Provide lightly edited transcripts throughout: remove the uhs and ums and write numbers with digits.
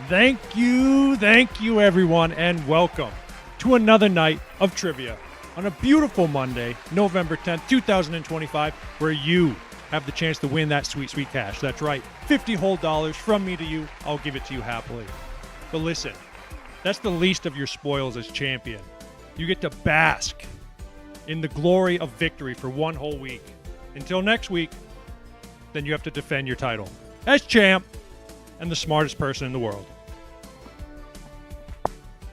Thank you, everyone, and welcome to another night of trivia on a beautiful Monday, November 10th, 2025, where you have the chance to win that sweet, sweet cash. That's right, $50 whole from me to you. I'll give it to you happily. But listen, that's the least of your spoils as champion. You get to bask in the glory of victory for one whole week. Until next week, then you have to defend your title as champ and the smartest person in the world.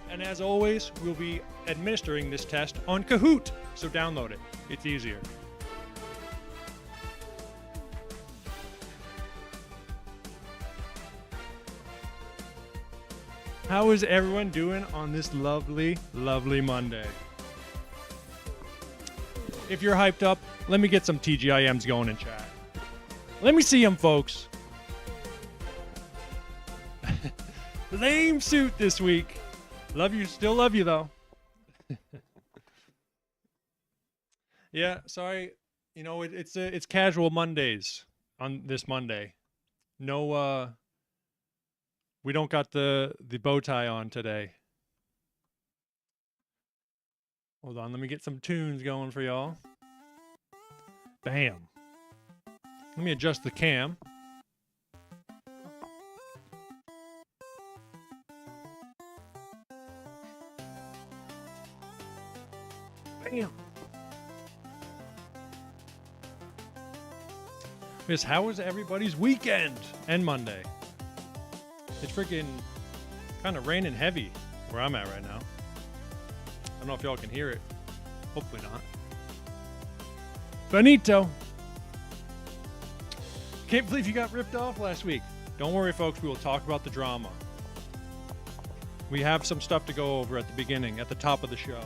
And as always, we'll be administering this test on Kahoot, so download it. It's easier. How is everyone doing on this lovely, lovely Monday? If you're hyped up, let me get some TGIMs going in chat. Let me see them, folks. Lame suit this week. Love you, still love you though. Yeah, sorry. You know, it's casual Mondays on this Monday. No, we don't got the bow tie on today. Hold on, let me get some tunes going for y'all. Bam. Let me adjust the cam. Bam. Miss, how was everybody's weekend and Monday? It's freaking kind of raining heavy where I'm at right now. I don't know if y'all can hear it. Hopefully not. Benito. Can't believe you got ripped off last week. Don't worry, folks. We will talk about the drama. We have some stuff to go over at the beginning, at the top of the show.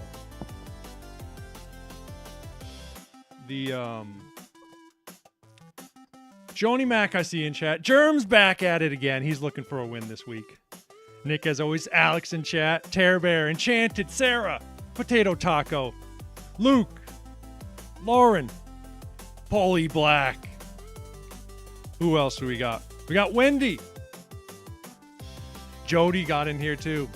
The, Joni Mac, I see in chat. Germ's back at it again. He's looking for a win this week. Nick, as always, Alex in chat. Terror Bear, Enchanted, Sarah, Potato Taco, Luke, Lauren, Paulie Black. Who else do we got? We got Wendy. Jody got in here too.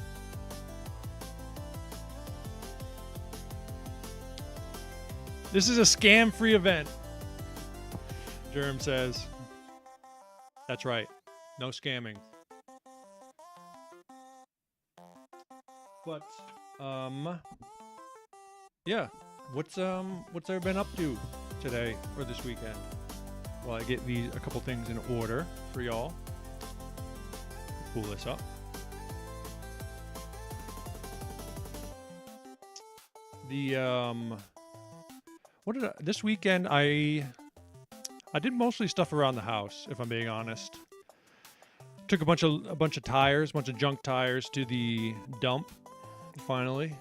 This is a scam-free event, Germ says. That's right. No scamming. But, yeah. What's everyone been up to today or this weekend? Well, I get a couple things in order for y'all. Pull this up. This weekend I did mostly stuff around the house, if I'm being honest. Took a bunch of tires, a bunch of junk tires to the dump. Finally,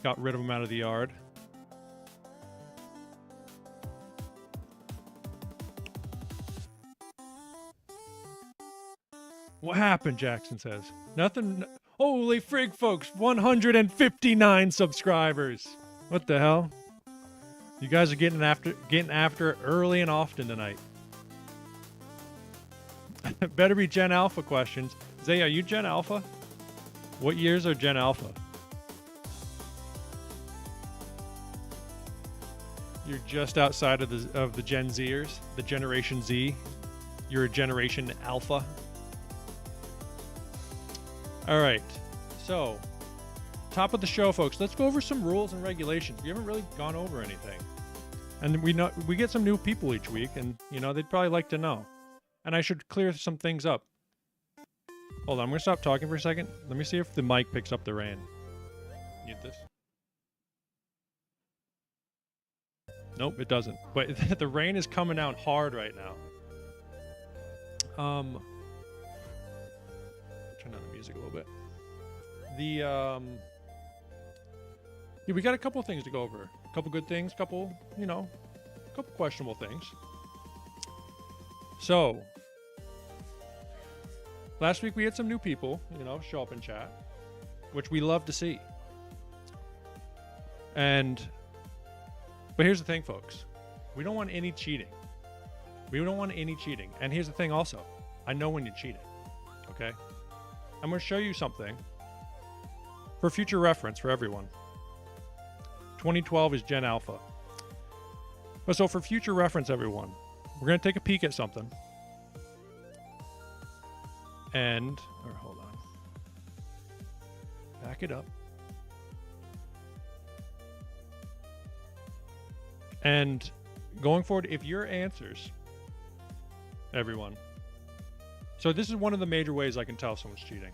got rid of them out of the yard. What happened, Jackson says. Nothing. Holy frig, folks. 159 subscribers. What the hell? You guys are getting after it early and often tonight. Better be Gen Alpha questions. Zay, are you Gen Alpha? What years are Gen Alpha? You're just outside of the Gen Zers, the Generation Z. You're a Generation Alpha. All right, so top of the show, folks. Let's go over some rules and regulations. We haven't really gone over anything, and we get some new people each week, and they'd probably like to know. And I should clear some things up. Hold on, I'm gonna stop talking for a second. Let me see if the mic picks up the rain. Mute this. Nope, it doesn't. But the rain is coming down hard right now. Turn down the music a little bit. Yeah, we got a couple of things to go over. A couple good things, couple questionable things. So, last week we had some new people, show up in chat, which we love to see. But here's the thing, folks. We don't want any cheating. We don't want any cheating. And here's the thing also. I know when you're cheating, okay? I'm going to show you something for future reference for everyone. 2012 is Gen Alpha. But so for future reference, everyone, we're going to take a peek at something. And, or hold on. Back it up. And going forward, if your answers, everyone. So this is one of the major ways I can tell if someone's cheating.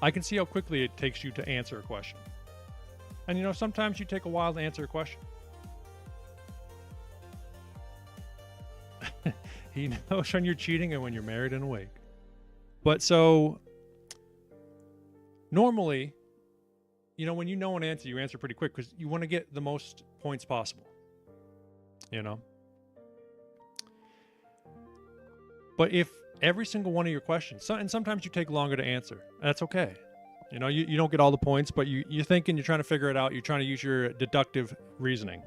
I can see how quickly it takes you to answer a question. And you know, sometimes you take a while to answer a question. He knows when you're cheating and when you're married and awake. But so, normally, you know, when you know an answer, you answer pretty quick because you want to get the most points possible. You know? But if every single one of your questions, and sometimes you take longer to answer, that's okay. You know, you don't get all the points, but you're thinking, you're trying to figure it out, you're trying to use your deductive reasoning.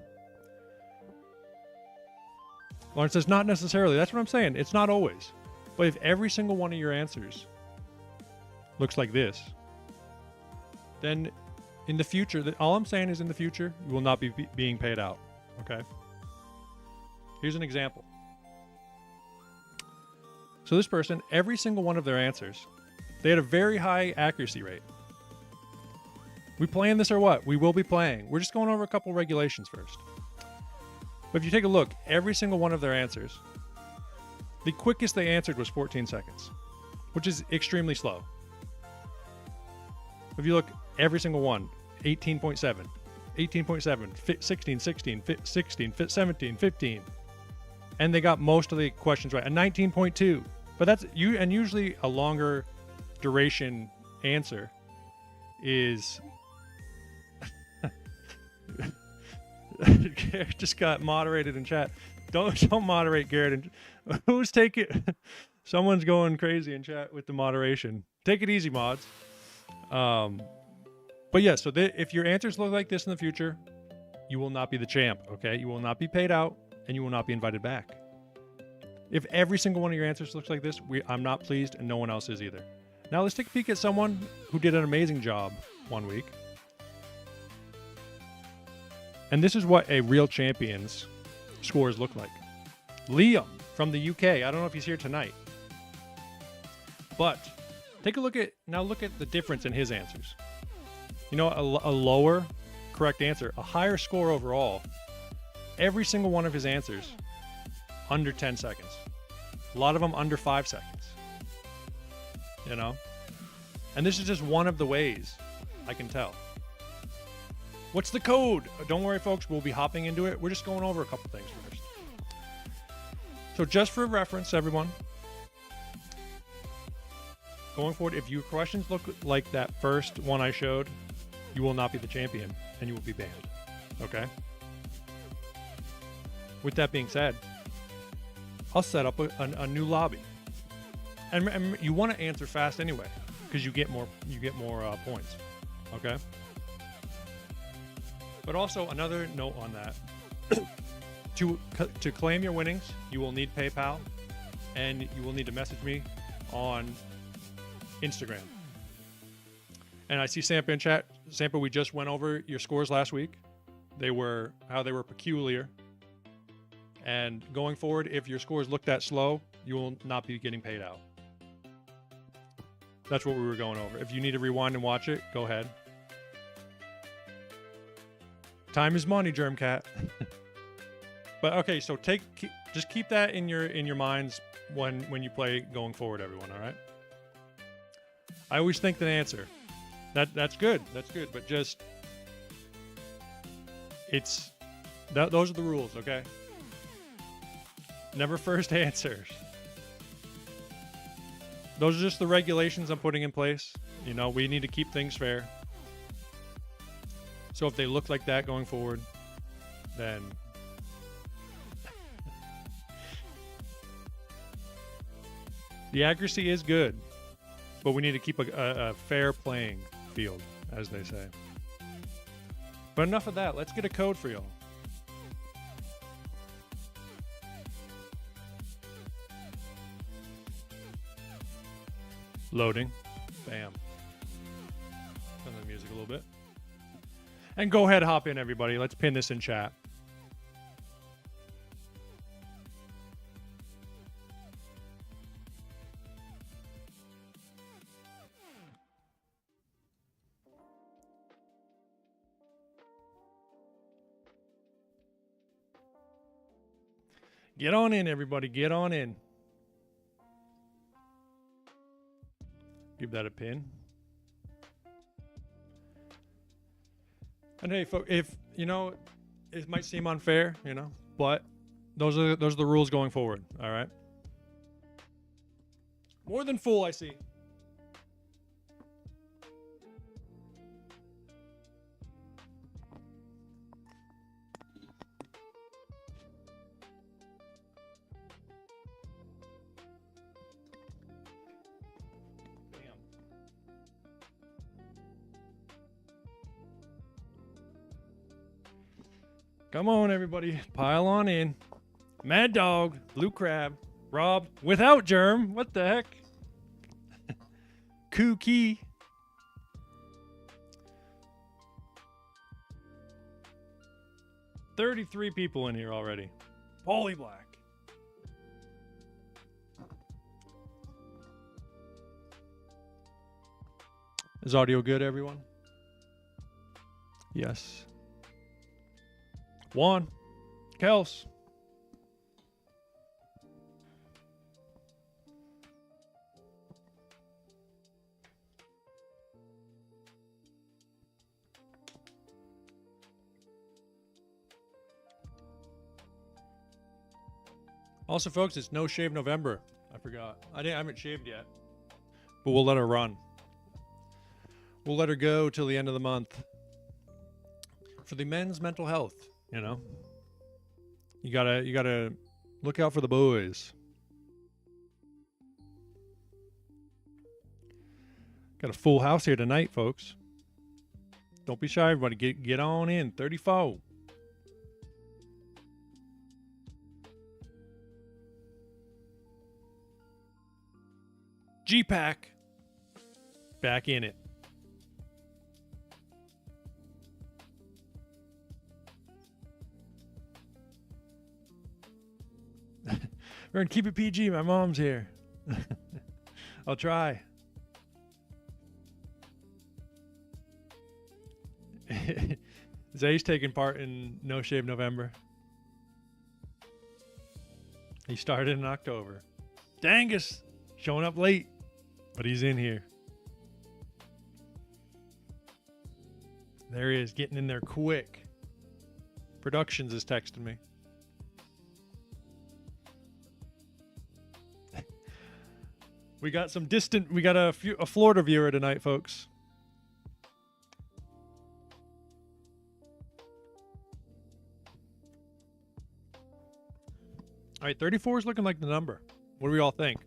Lauren says, not necessarily. That's what I'm saying. It's not always. But if every single one of your answers looks like this, then in the future, all I'm saying is in the future, you will not be being paid out. Okay? Here's an example. So this person, every single one of their answers, they had a very high accuracy rate. We playing this or what? We will be playing. We're just going over a couple regulations first. But if you take a look, every single one of their answers, the quickest they answered was 14 seconds, which is extremely slow. If you look, every single one, 18.7, 18.7, 16, 16, 16, 17, 15. And they got most of the questions right. A 19.2. But that's you, and usually a longer duration answer is Garrett just got moderated in chat. Don't moderate, Garrett. Who's taking? Someone's going crazy in chat with the moderation. Take it easy, mods. But yeah, so if your answers look like this in the future, you will not be the champ. Okay, you will not be paid out, and you will not be invited back. If every single one of your answers looks like this, I'm not pleased, and no one else is either. Now let's take a peek at someone who did an amazing job one week. And this is what a real champion's scores look like. Liam from the UK. I don't know if he's here tonight. But take a look at, now look at the difference in his answers. You know, a lower correct answer, a higher score overall. Every single one of his answers under 10 seconds. A lot of them under 5 seconds. You know? And this is just one of the ways I can tell. What's the code? Don't worry, folks. We'll be hopping into it. We're just going over a couple things first. So just for reference, everyone, going forward, if your questions look like that first one I showed, you will not be the champion and you will be banned. Okay? With that being said, I'll set up a new lobby. And you want to answer fast anyway, because you get more points. Okay? But also, another note on that. To claim your winnings, you will need PayPal, and you will need to message me on Instagram. And I see Sampa in chat. Sampa, we just went over your scores last week. How they were peculiar. And going forward, if your scores look that slow, you will not be getting paid out. That's what we were going over. If you need to rewind and watch it, go ahead. Time is money, Germcat. But okay, so just keep that in your minds when you play going forward, everyone. All right. I always think the answer. That's good. That's good. But just those are the rules. Okay. Never first answers. Those are just the regulations I'm putting in place. You know, we need to keep things fair. So if they look like that going forward, then the accuracy is good, but we need to keep a fair playing field, as they say. But enough of that. Let's get a code for y'all. Loading. Bam. Turn the music a little bit. And go ahead, hop in, everybody. Let's pin this in chat. Get on in, everybody. Get on in. Give that a pin. And hey, folks, if you know, it might seem unfair, you know, but those are the rules going forward. All right. More than full, I see. Come on, everybody. Pile on in. Mad Dog, Blue Crab, Rob, without Germ. What the heck? Kooky. $33 people in here already. Holy Black. Is audio good, everyone? Yes. Juan, Kels. Also, folks, it's No Shave November. I forgot. I haven't shaved yet, but we'll let her run. We'll let her go till the end of the month for the men's mental health. You know, you gotta look out for the boys. Got a full house here tonight, folks. Don't be shy, everybody. Get on in. 34. G-Pack. Back in it. We're gonna keep it PG. My mom's here. I'll try. Zay's taking part in No Shave November. He started in October. Dangus showing up late, but he's in here. There he is, getting in there quick. Productions is texting me. We got a Florida viewer tonight, folks. All right, 34 is looking like the number. What do we all think?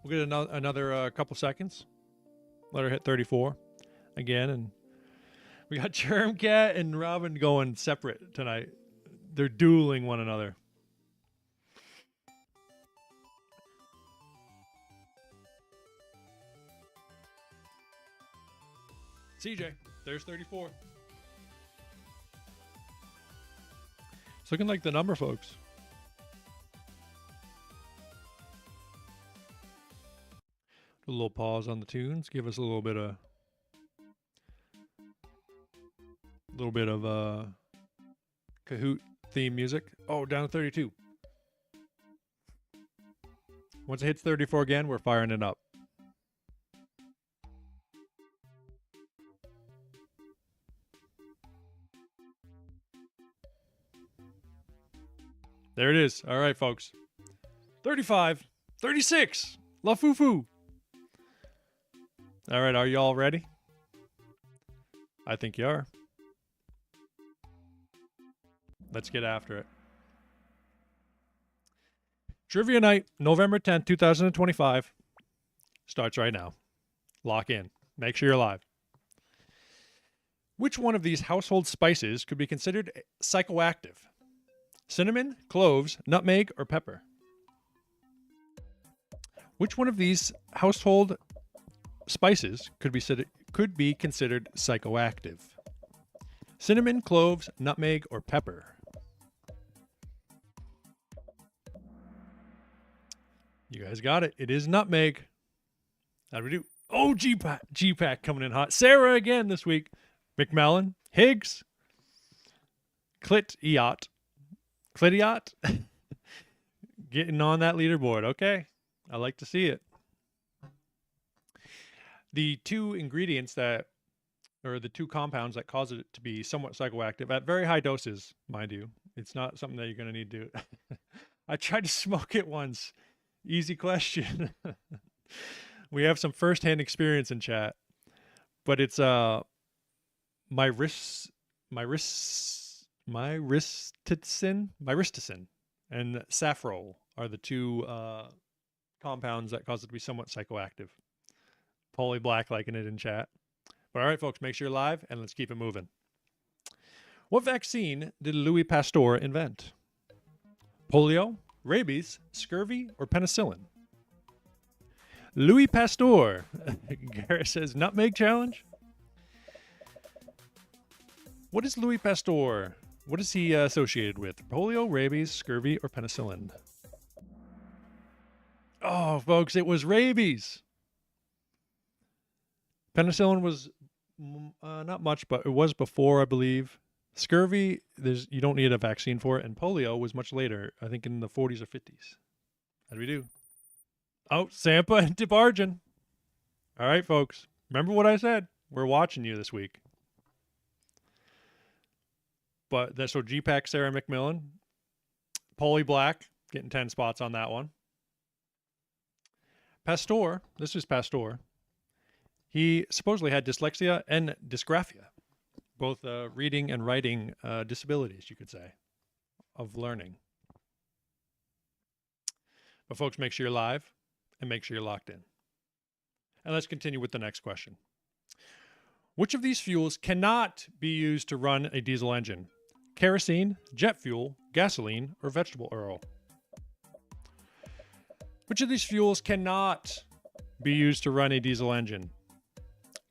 We'll get another couple seconds. Let her hit 34 again. And we got Germcat and Robin going separate tonight. They're dueling one another. CJ, there's 34. It's looking like the number, folks. A little pause on the tunes. Give us a little bit of Kahoot theme music. Oh, down to 32. Once it hits 34 again, we're firing it up. There it is. All right, folks. 35. 36. La Fufu. All right, are you all ready? I think you are. Let's get after it. Trivia night, November 10th, 2025. Starts right now. Lock in. Make sure you're live. Which one of these household spices could be considered psychoactive? Cinnamon, cloves, nutmeg, or pepper? Which one of these household spices could be considered psychoactive? Cinnamon, cloves, nutmeg, or pepper? You guys got it. It is nutmeg. How do we do? Oh, G-Pack coming in hot. Sarah again this week. McMillan, Higgs, Clitiot, getting on that leaderboard. Okay, I like to see it. The two ingredients or the two compounds that cause it to be somewhat psychoactive at very high doses, mind you. It's not something that you're going to need to do. I tried to smoke it once. Easy question. We have some firsthand experience in chat, but it's myristicin and safrole are the two compounds that cause it to be somewhat psychoactive. Polly Black liking it in chat. But all right, folks, make sure you're live, and let's keep it moving. What vaccine did Louis Pasteur invent? Polio, rabies, scurvy, or penicillin? Louis Pasteur. Garrett says, nutmeg challenge? What is Louis Pasteur? What is he associated with? Polio, rabies, scurvy, or penicillin? Oh, folks, it was rabies. Penicillin was not much, but it was before, I believe. Scurvy, you don't need a vaccine for it, and polio was much later, I think in the 40s or 50s. How do we do? Oh, Sampa and Debargen. All right, folks. Remember what I said. We're watching you this week. But that's so G-Pack, Sarah McMillan. Polly Black, getting 10 spots on that one. Pasteur, this is Pasteur. He supposedly had dyslexia and dysgraphia, both reading and writing disabilities, you could say, of learning. But folks, make sure you're live and make sure you're locked in. And let's continue with the next question. Which of these fuels cannot be used to run a diesel engine? Kerosene, jet fuel, gasoline, or vegetable oil? Which of these fuels cannot be used to run a diesel engine?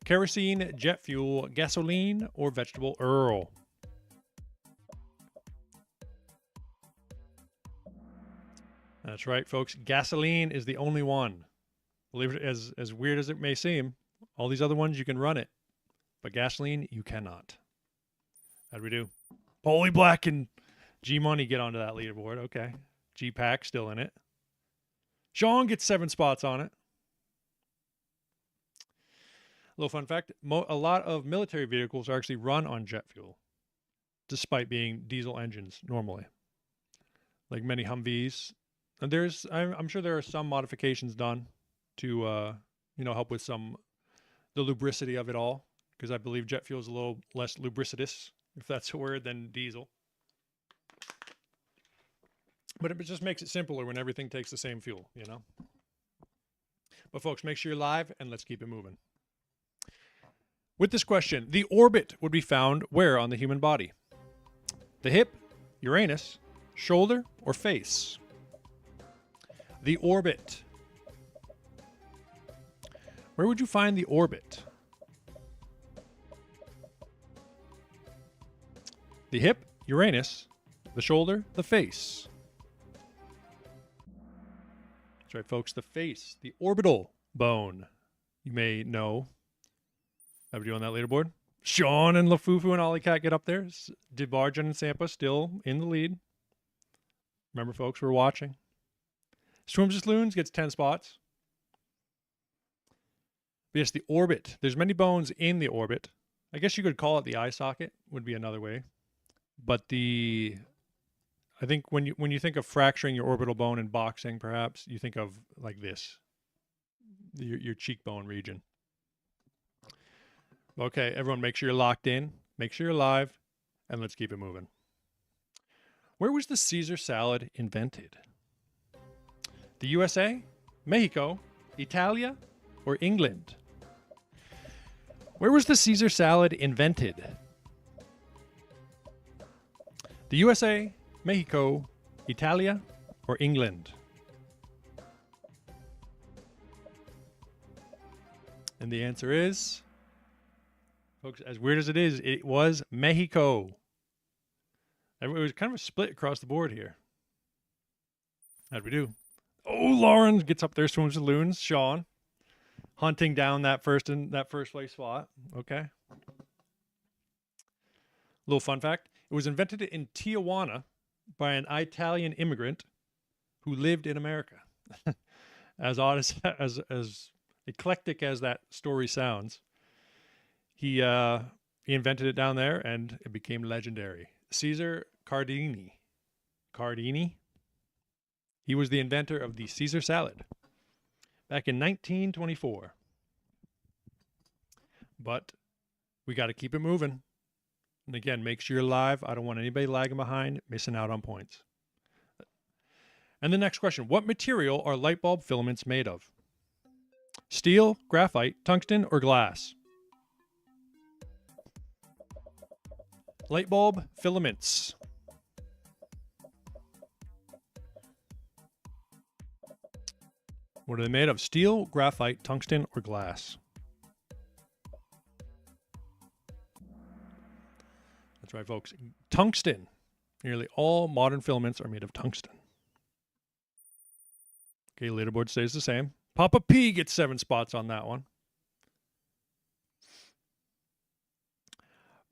Kerosene, jet fuel, gasoline, or vegetable oil? That's right, folks. Gasoline is the only one. Believe it, as weird as it may seem, all these other ones you can run it, but gasoline you cannot. How do we do? Polly Black and G Money get onto that leaderboard. Okay, G Pack still in it. Sean gets 7 spots on it. A little fun fact, a lot of military vehicles are actually run on jet fuel, despite being diesel engines normally. Like many Humvees. And I'm sure there are some modifications done to, help with the lubricity of it all. Because I believe jet fuel is a little less lubricitous, if that's a word, than diesel. But it just makes it simpler when everything takes the same fuel, But folks, make sure you're live and let's keep it moving. With this question, the orbit would be found where on the human body? The hip, Uranus, shoulder, or face? The orbit. Where would you find the orbit? The hip, Uranus, the shoulder, the face. That's right, folks, the face, the orbital bone. You may know. How we do on that leaderboard? Sean and LaFufu and Ollie get up there. DeBargen and Sampa still in the lead. Remember, folks, we're watching. Swims with Loons gets 10 spots. But yes, the orbit. There's many bones in the orbit. I guess you could call it the eye socket, would be another way. But I think when you think of fracturing your orbital bone in boxing, perhaps, you think of like this. Your cheekbone region. Okay, everyone, make sure you're locked in. Make sure you're live. And let's keep it moving. Where was the Caesar salad invented? The USA, Mexico, Italia, or England? Where was the Caesar salad invented? The USA, Mexico, Italia, or England? And the answer is, folks, as weird as it is, it was Mexico. It was kind of a split across the board here. How'd we do? Oh, Lauren gets up there, swims with loons. Sean hunting down that first place spot. Okay. Little fun fact: it was invented in Tijuana by an Italian immigrant who lived in America. As odd as eclectic as that story sounds, he invented it down there, and it became legendary. Caesar Cardini. He was the inventor of the Caesar salad back in 1924. But we got to keep it moving. And again, make sure you're live. I don't want anybody lagging behind, missing out on points. And the next question: what material are light bulb filaments made of? Steel, graphite, tungsten, or glass? Light bulb filaments. What are they made of? Steel, graphite, tungsten, or glass? That's right, folks. Tungsten. Nearly all modern filaments are made of tungsten. Okay, leaderboard stays the same. Papa P gets 7 spots on that one.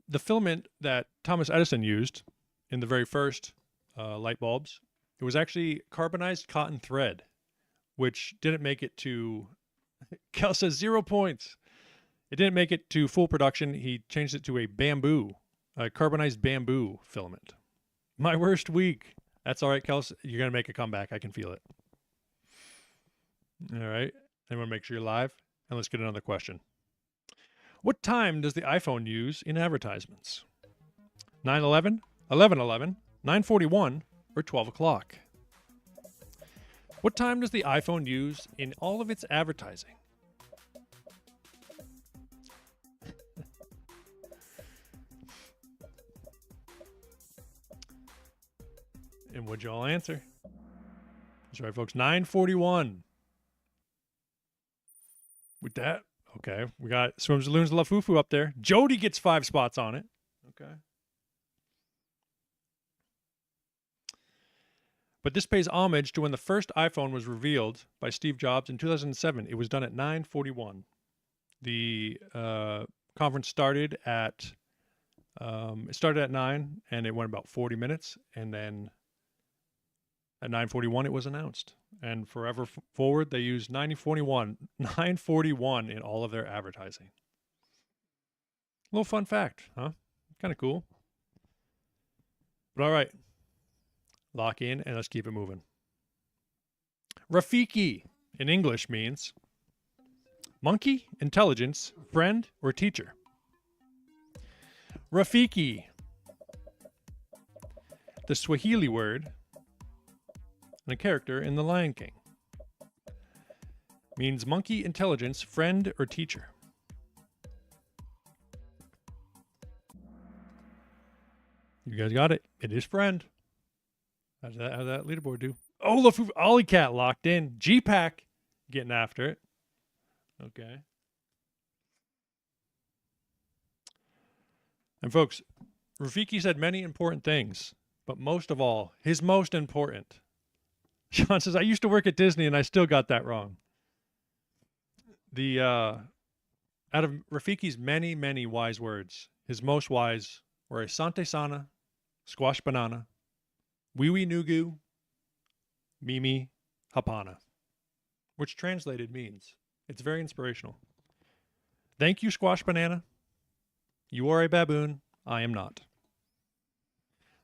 The filament that Thomas Edison used in the very first light bulbs, it was actually carbonized cotton thread, which didn't make it to, Cal says 0 points. It didn't make it to full production. He changed it to a carbonized bamboo filament. My worst week. That's all right, Kels. You're going to make a comeback. I can feel it. All right. Everyone make sure you're live. And let's get another question. What time does the iPhone use in advertisements? 9:11, 11:11, 9:41, or 12 o'clock? What time does the iPhone use in all of its advertising? And what'd you all answer? That's right, folks. 9:41. With that, okay, we got Swims with Loons La Fufu up there. Jody gets 5 spots on it. Okay. But this pays homage to when the first iPhone was revealed by Steve Jobs in 2007. It was done at 9:41. The conference started at 9, and it went about 40 minutes, and then at 9:41 it was announced. And forever forward, they used 941 in all of their advertising. Little fun fact, huh? Kind of cool. But all right. Lock in and let's keep it moving. Rafiki in English means monkey, intelligence, friend, or teacher. Rafiki. The Swahili word and a character in The Lion King. Means monkey, intelligence, friend, or teacher. You guys got it. It is friend. How's that leaderboard do? Oh, Ollie Cat locked in. G-Pack getting after it. Okay. And folks, Rafiki said many important things, but most of all, his most important. Sean says, I used to work at Disney and I still got that wrong. Out of Rafiki's many, many wise words, his most wise were Asante Sana, Squash Banana, Wiwi Nugu, Mimi Hapana, which translated means, it's very inspirational. Thank you, Squash Banana. You are a baboon. I am not.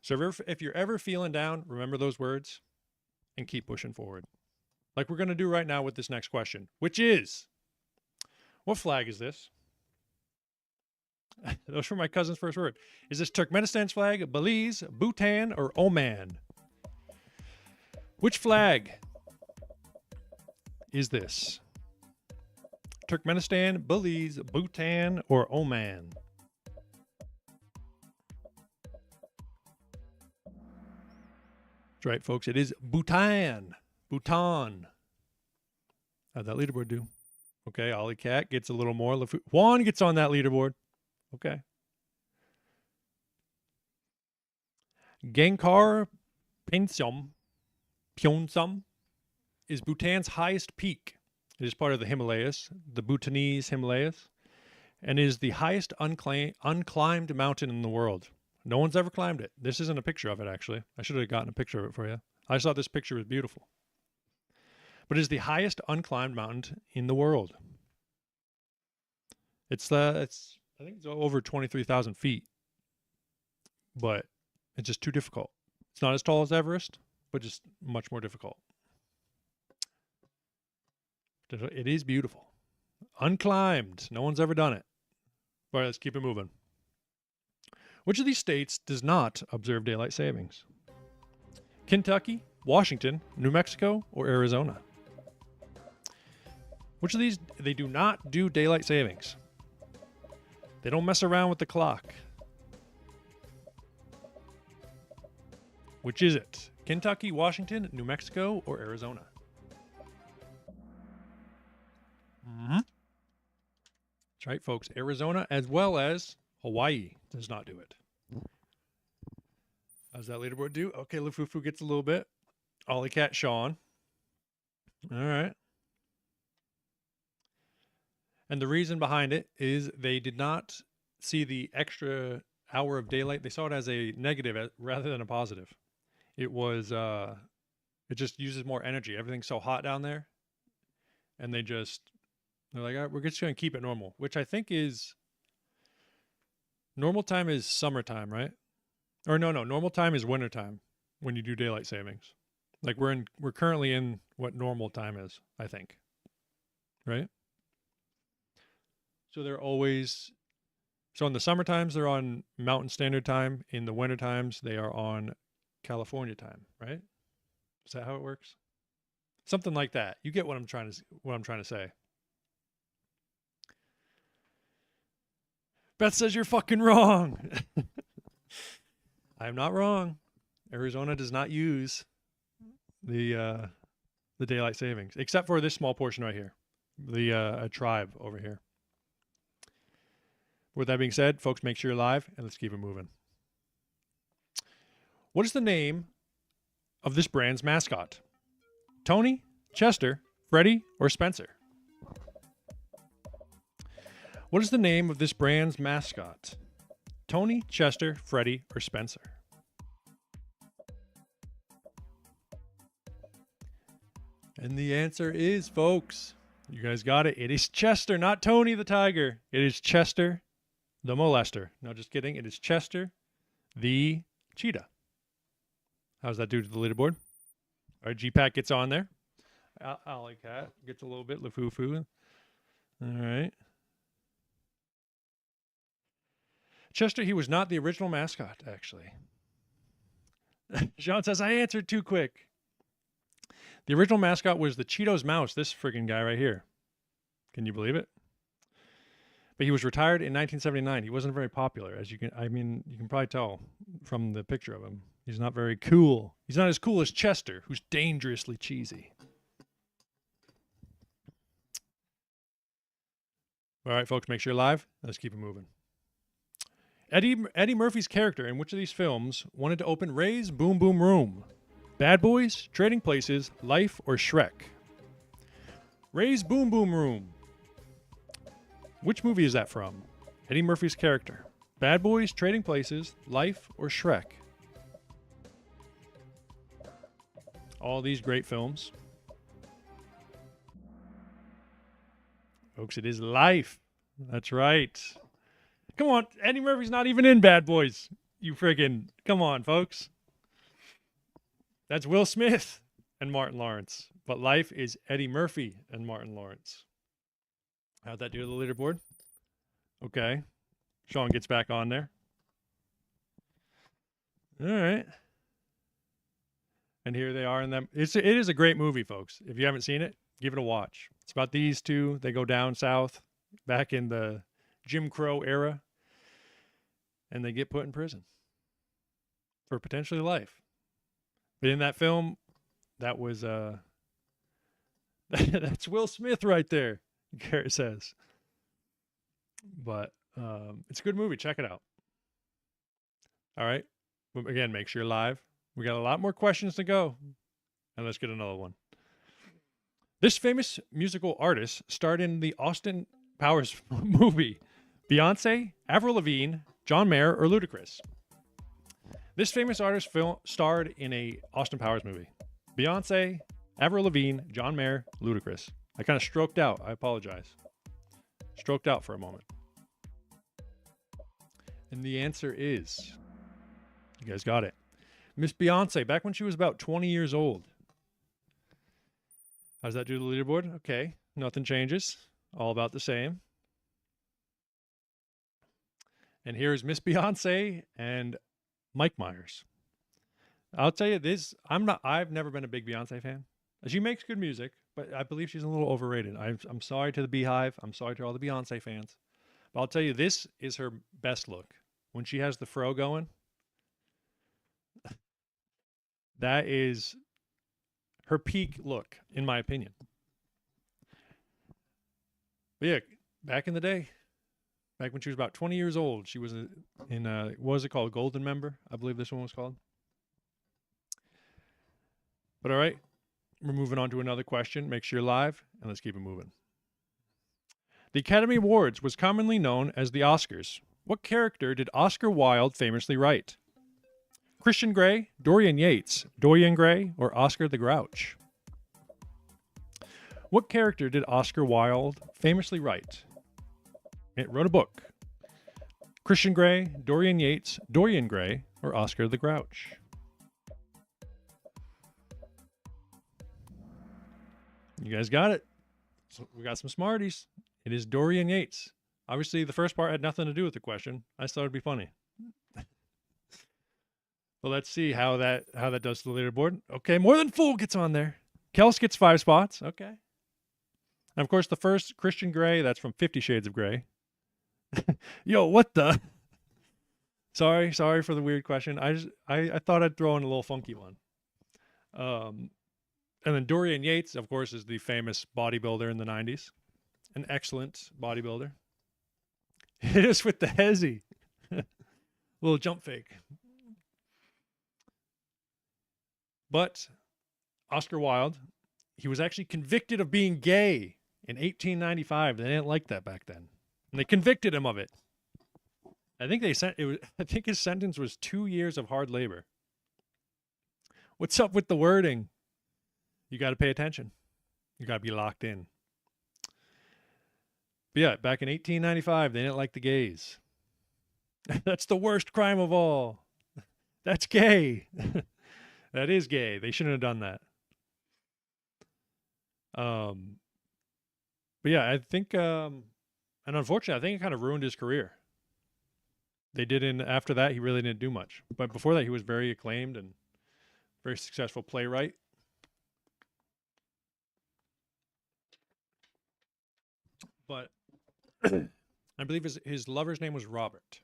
So if you're ever feeling down, remember those words and keep pushing forward. Like we're going to do right now with this next question, which is, what flag is this? Those were my cousin's first word. Is this Turkmenistan's flag, Belize, Bhutan, or Oman? Which flag is this? Turkmenistan, Belize, Bhutan, or Oman? That's right, folks. It is Bhutan. Bhutan. How'd that leaderboard do? Okay, Ollie Cat gets a little more. Juan gets on that leaderboard. Okay. Gangkar Pyeonsum is Bhutan's highest peak. It is part of the Himalayas, the Bhutanese Himalayas, and is the highest unclimbed mountain in the world. No one's ever climbed it. This isn't a picture of it, actually. I should have gotten a picture of it for you. I just thought this picture was beautiful. But it is the highest unclimbed mountain in the world. I think it's over 23,000 feet, but it's just too difficult. It's not as tall as Everest, but just much more difficult. It is beautiful. Unclimbed. No one's ever done it. All right, let's keep it moving. Which of these states does not observe daylight savings? Kentucky, Washington, New Mexico, or Arizona? Which of these, they do not do daylight savings. They don't mess around with the clock. Which is it? Kentucky, Washington, New Mexico, or Arizona? That's right, folks. Arizona as well as Hawaii does not do it. How's that leaderboard do? Okay, Lufufu gets a little bit. Ollie Cat, Sean. All right. And the reason behind it is they did not see the extra hour of daylight. They saw it as a negative rather than a positive. It was, it just uses more energy. Everything's so hot down there. And they're like, all right, we're just going to keep it normal, which I think is, normal time is summertime, right? Or no, normal time is wintertime when you do daylight savings. Like we're currently in what normal time is, I think. Right? So they're always, so in the summer times, they're on Mountain Standard Time. In the winter times, they are on California time, right? Is that how it works? Something like that. You get what I'm trying to say. Beth says you're fucking wrong. I'm not wrong. Arizona does not use the daylight savings, except for this small portion right here, the a tribe over here. With that being said, folks, make sure you're live, and let's keep it moving. What is the name of this brand's mascot? Tony, Chester, Freddy, or Spencer? What is the name of this brand's mascot? Tony, Chester, Freddy, or Spencer? And the answer is, folks, you guys got it. It is Chester, not Tony the Tiger. It is Chester the Molester. No, just kidding. It is Chester the Cheetah. How's that do to the leaderboard? All right, G-Pack gets on there. Ollie Cat gets a little bit. Lufufu. All right. Chester, he was not the original mascot, actually. Sean says, I answered too quick. The original mascot was the Cheetos Mouse, this friggin' guy right here. Can you believe it? But he was retired in 1979. He wasn't very popular, as you can probably tell from the picture of him. He's not very cool. He's not as cool as Chester, who's dangerously cheesy. All right, folks, make sure you're live. Let's keep it moving. Eddie Murphy's character in which of these films wanted to open Ray's Boom Boom Room? Bad Boys, Trading Places, Life, or Shrek? Ray's Boom Boom Room. Which movie is that from? Eddie Murphy's character. Bad Boys, Trading Places, Life, or Shrek? All these great films. Folks, it is Life. That's right. Come on, Eddie Murphy's not even in Bad Boys. You friggin', come on, folks. That's Will Smith and Martin Lawrence. But Life is Eddie Murphy and Martin Lawrence. How'd that do to the leaderboard? Okay. Sean gets back on there. All right. And here they are in them. It is a great movie, folks. If you haven't seen it, give it a watch. It's about these two. They go down south back in the Jim Crow era. And they get put in prison for potentially life. But in that film, that was that's Will Smith right there. Garrett says. But it's a good movie. Check it out. All right. Again, make sure you're live. We got a lot more questions to go. And let's get another one. This famous musical artist starred in the Austin Powers movie. Beyonce, Avril Lavigne, John Mayer, or Ludacris? This famous artist starred in a Austin Powers movie. Beyonce, Avril Lavigne, John Mayer, Ludacris. I kind of stroked out. I apologize. Stroked out for a moment. And the answer is, you guys got it. Miss Beyonce, back when she was about 20 years old. How's that do to the leaderboard? Okay, nothing changes. All about the same. And here's Miss Beyonce and Mike Myers. I'll tell you this, I've never been a big Beyonce fan. She makes good music, but I believe she's a little overrated. I'm sorry to the Beehive. I'm sorry to all the Beyonce fans. But I'll tell you, this is her best look. When she has the fro going, that is her peak look, in my opinion. But yeah, back in the day, back when she was about 20 years old, she was in what was it called? Golden Member, I believe this one was called. But all right, we're moving on to another question. Make sure you're live, and let's keep it moving. The Academy Awards was commonly known as the Oscars. What character did Oscar Wilde famously write? Christian Grey, Dorian Yates, Dorian Gray, or Oscar the Grouch? What character did Oscar Wilde famously write? It wrote a book. Christian Grey, Dorian Yates, Dorian Gray, or Oscar the Grouch? You guys got it. So we got some smarties. It is Dorian Yates. Obviously, the first part had nothing to do with the question. I thought it'd be funny. Well, let's see how that does to the leaderboard. Okay, more than full gets on there. Kels gets 5 spots. Okay. And of course, the first Christian Grey, that's from 50 Shades of Grey. Yo, what the? Sorry for the weird question. I thought I'd throw in a little funky one. And then Dorian Yates, of course, is the famous bodybuilder in the 90s. An excellent bodybuilder. Hit us with the hezzy. Little jump fake. But Oscar Wilde, he was actually convicted of being gay in 1895. They didn't like that back then. And they convicted him of it. I think his sentence was 2 years of hard labor. What's up with the wording? You got to pay attention. You got to be locked in. But yeah, back in 1895, they didn't like the gays. That's the worst crime of all. That's gay. That is gay. They shouldn't have done that. But yeah, I think, and unfortunately, I think it kind of ruined his career. After that, he really didn't do much. But before that, he was very acclaimed and very successful playwright. But I believe his lover's name was Robert.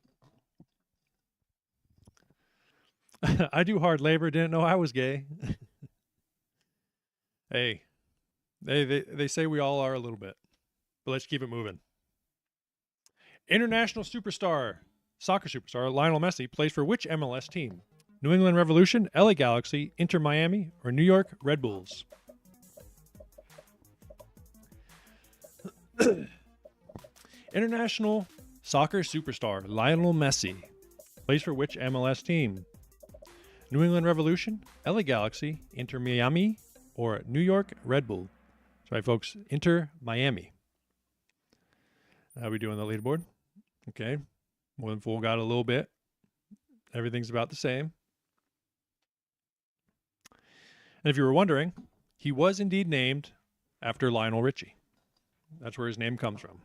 I do hard labor, didn't know I was gay. Hey, they say we all are a little bit. But let's keep it moving. International superstar, soccer superstar Lionel Messi plays for which MLS team? New England Revolution, LA Galaxy, Inter Miami, or New York Red Bulls? International soccer superstar Lionel Messi plays for which MLS team? New England Revolution, LA Galaxy, Inter Miami, or New York Red Bull? Sorry, folks, Inter Miami. How are we doing the leaderboard? Okay, more than full got a little bit. Everything's about the same. And if you were wondering, he was indeed named after Lionel Richie. That's where his name comes from.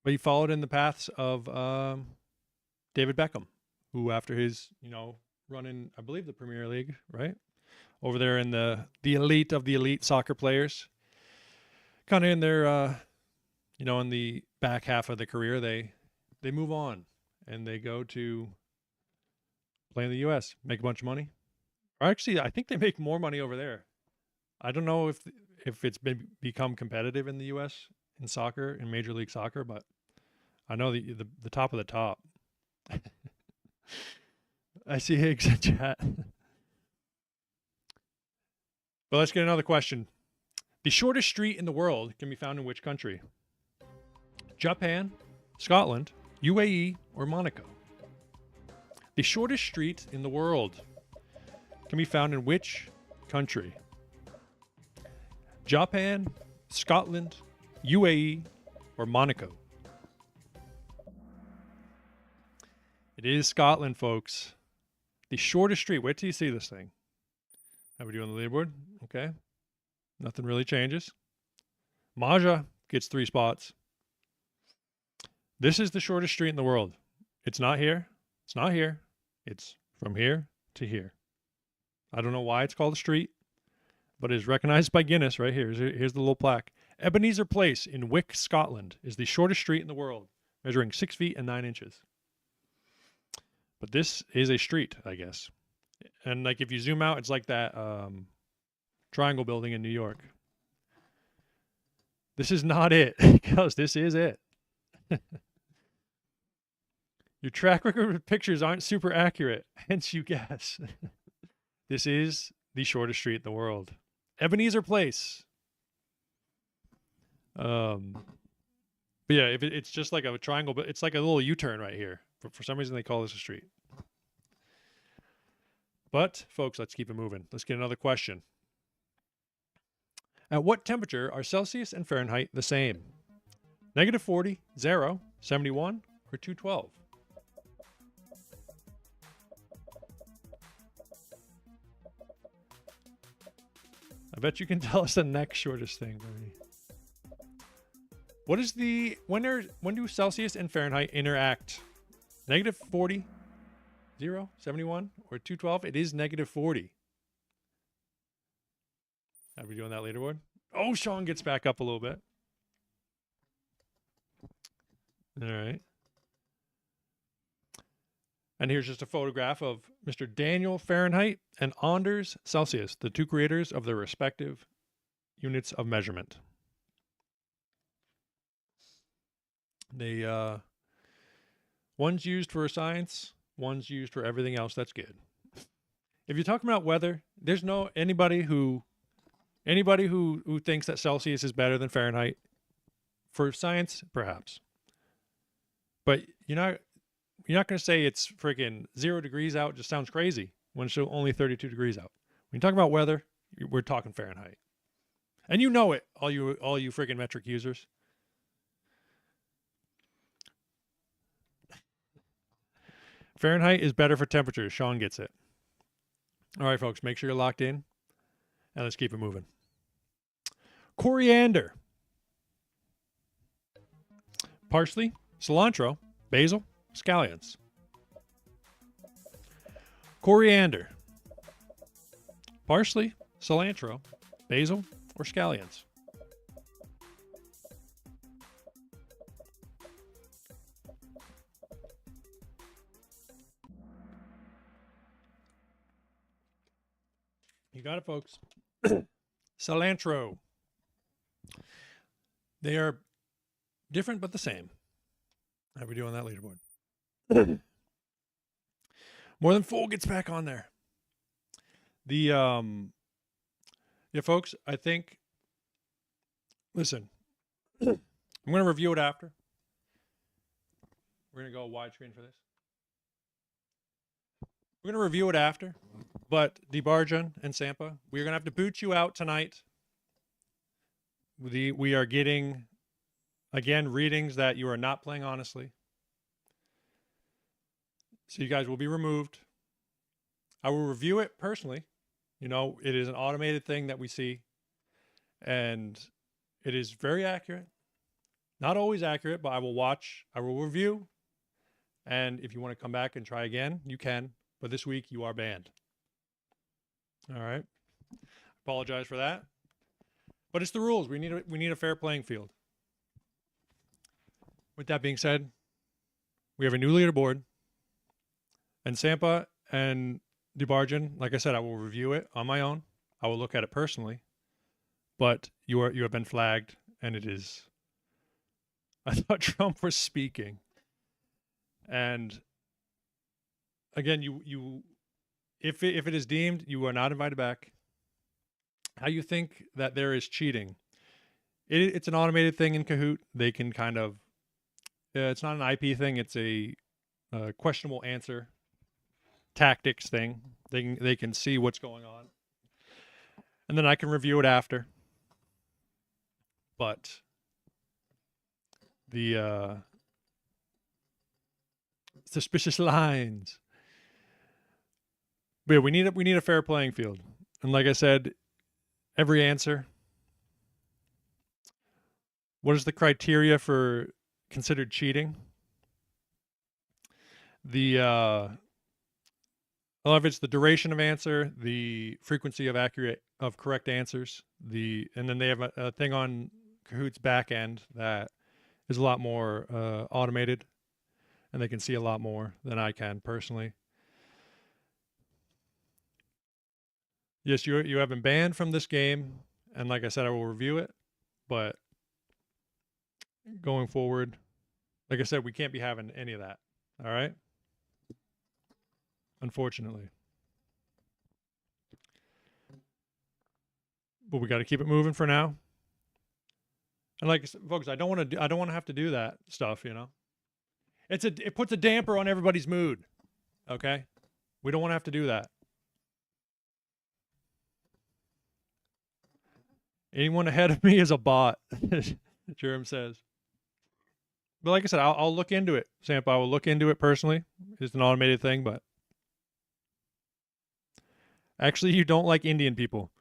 But he followed in the paths of David Beckham, who after his, run in, I believe, the Premier League, right? Over there in the elite of the elite soccer players. Kind of in their, in the back half of the career, they move on and they go to play in the U.S., make a bunch of money, Or actually, I think they make more money over there. I don't know if it's become competitive in the U.S. in soccer, in Major League Soccer, but I know the top of the top. I see Higgs in chat. But let's get another question. The shortest street in the world can be found in which country? Japan, Scotland, UAE, or Monaco? The shortest street in the world can be found in which country? Japan, Scotland, UAE, or Monaco? It is Scotland, folks. The shortest street. Wait till you see this thing. How we do on the leaderboard? Okay. Nothing really changes. Maja gets 3 spots. This is the shortest street in the world. It's not here. It's not here. It's from here to here. I don't know why it's called a street, but it is recognized by Guinness right here. Here's the little plaque. Ebenezer Place in Wick, Scotland is the shortest street in the world, measuring 6 feet and 9 inches. But this is a street, I guess. And like if you zoom out, it's like that triangle building in New York. This is not it, because this is it. Your track record with pictures aren't super accurate, hence you guess. This is the shortest street in the world. Ebenezer Place. But yeah, if it's just like a triangle, but it's like a little U-turn right here. For some reason, they call this a street. But, folks, let's keep it moving. Let's get another question. At what temperature are Celsius and Fahrenheit the same? -40, 0, 71, or 212? I bet you can tell us the next shortest thing, Bernie. What is when do Celsius and Fahrenheit interact? -40, 0, 71, or 212? It is -40. How are we doing that leaderboard? Oh, Sean gets back up a little bit. All right. And here's just a photograph of Mr. Daniel Fahrenheit and Anders Celsius, the 2 creators of their respective units of measurement. They, one's used for science, one's used for everything else that's good. If you're talking about weather, there's no anybody who thinks that Celsius is better than Fahrenheit. For science, perhaps. But you're not going to say it's freaking 0 degrees out. It just sounds crazy when it's only 32 degrees out. When you talk about weather, we're talking Fahrenheit. And you know it, all you freaking metric users. Fahrenheit is better for temperatures. Sean gets it. All right, folks, make sure you're locked in. And let's keep it moving. Coriander. Parsley, cilantro, basil, scallions. Coriander. Parsley, cilantro, basil, or scallions. You got it, folks. Cilantro. They are different but the same. How are we doing that leaderboard? More than full gets back on there. Yeah, folks, I think, listen, I'm going to review it after. We're going to go widescreen for this. We're going to review it after, but DeBarjan and Sampa, we're going to have to boot you out tonight. We are getting, again, readings that you are not playing honestly. So you guys will be removed. I will review it personally. You know, it is an automated thing that we see. And it is very accurate. Not always accurate, but I will watch. I will review. And if you want to come back and try again, you can. But this week, you are banned. All right. Apologize for that. But it's the rules. We need a fair playing field. With that being said, we have a new leaderboard. And Sampa and DeBargen, like I said, I will review it on my own. I will look at it personally. But you have been flagged, and it is. I thought Trump was speaking, and again, if it is deemed, you are not invited back. How you think that there is cheating? It's an automated thing in Kahoot. They can kind of. It's not an IP thing. It's a questionable answer tactics thing. They can see what's going on, and then I can review it after. But the suspicious lines. But yeah, we need a fair playing field, and like I said, every answer. What is the criteria for considered cheating? A lot of it's the duration of answer, the frequency of correct answers, and then they have a thing on Kahoot's back end that is a lot more automated, and they can see a lot more than I can personally. Yes, you have been banned from this game, and like I said, I will review it, but going forward, like I said, we can't be having any of that. All right? Unfortunately. But we got to keep it moving for now. And like folks, I don't want to have to do that stuff, you know. It puts a damper on everybody's mood. Okay? We don't want to have to do that. Anyone ahead of me is a bot, Jerem says. But like I said, I'll look into it, Sampa. I will look into it personally. It's an automated thing, but actually, you don't like Indian people.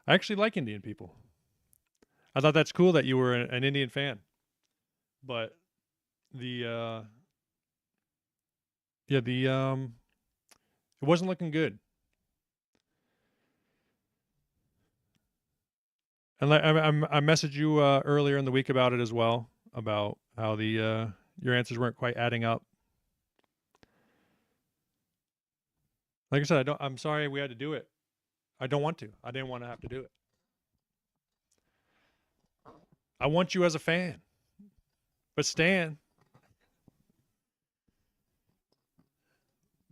I actually like Indian people. I thought that's cool that you were an Indian fan. But it wasn't looking good. And I messaged you earlier in the week about it as well, about how your answers weren't quite adding up. Like I said, I'm sorry we had to do it. I don't want to. I didn't want to have to do it. I want you as a fan. But Stan,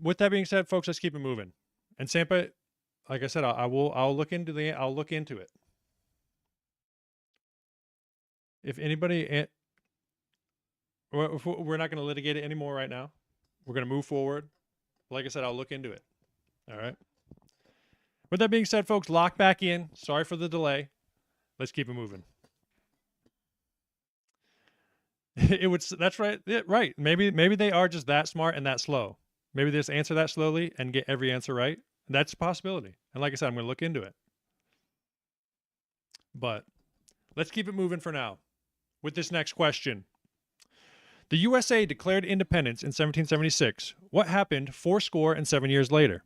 with that being said, folks, let's keep it moving. And Sampa, like I said, I'll look into it. If anybody, we're not going to litigate it anymore right now. We're going to move forward. Like I said, I'll look into it. All right. With that being said, folks, lock back in. Sorry for the delay. Let's keep it moving. That's right. Yeah, right. Maybe they are just that smart and that slow. Maybe they just answer that slowly and get every answer right. That's a possibility. And like I said, I'm going to look into it. But let's keep it moving for now with this next question. The USA declared independence in 1776. What happened 7 years later?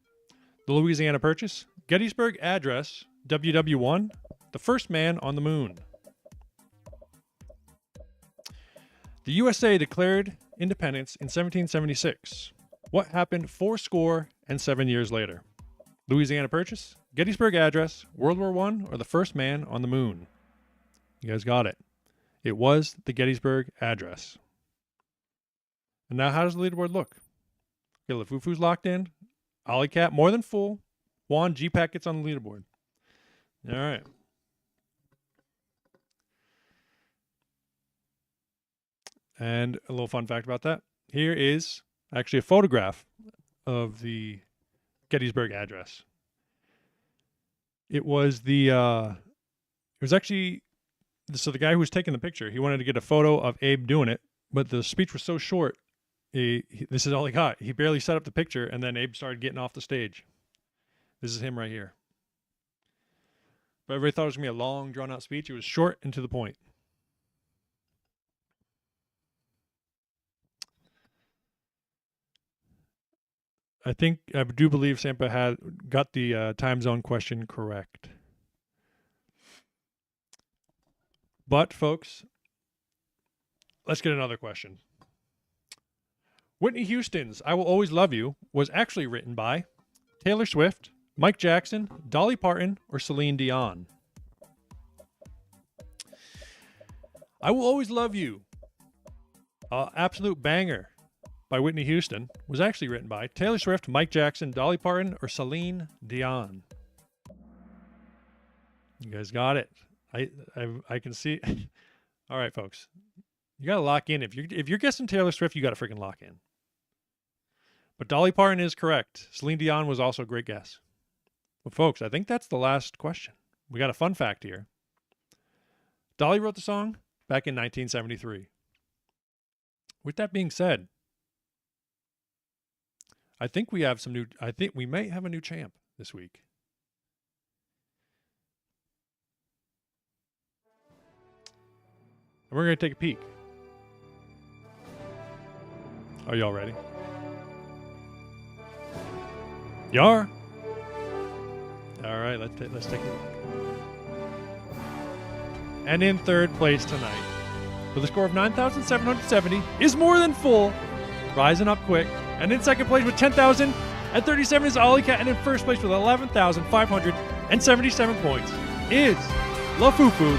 The Louisiana Purchase, Gettysburg Address, WW1, the first man on the moon. The USA declared independence in 1776. What happened 7 years later? Louisiana Purchase, Gettysburg Address, World War I, or the first man on the moon? You guys got it. It was the Gettysburg Address. And now how does the leaderboard look? Okay, Lafufu's locked in. Ollie Cat more than full. Juan G-Pack gets on the leaderboard. All right. And a little fun fact about that. Here is actually a photograph of the Gettysburg Address. It was actually, so the guy who was taking the picture, he wanted to get a photo of Abe doing it, but the speech was so short, this is all he got. He barely set up the picture, and then Abe started getting off the stage. This is him right here. But everybody thought it was going to be a long, drawn-out speech. It was short and to the point. I do believe Sampa got the time zone question correct. But, folks, let's get another question. Whitney Houston's I Will Always Love You was actually written by Taylor Swift, Mike Jackson, Dolly Parton, or Celine Dion? I Will Always Love You, absolute banger by Whitney Houston, was actually written by Taylor Swift, Mike Jackson, Dolly Parton, or Celine Dion. You guys got it. I can see. All right, folks, you got to lock in. If you're guessing Taylor Swift, you got to freaking lock in. But Dolly Parton is correct. Celine Dion was also a great guess. But folks, I think that's the last question. We got a fun fact here. Dolly wrote the song back in 1973. With that being said, I think we may have a new champ this week. And we're going to take a peek. Are y'all ready? You are? All right, let's take a look. And in third place tonight, with a score of 9,770, is More Than Full, rising up quick. And in second place with 10,037 is Ollie Cat, and in first place with 11,577 points is La Fufu,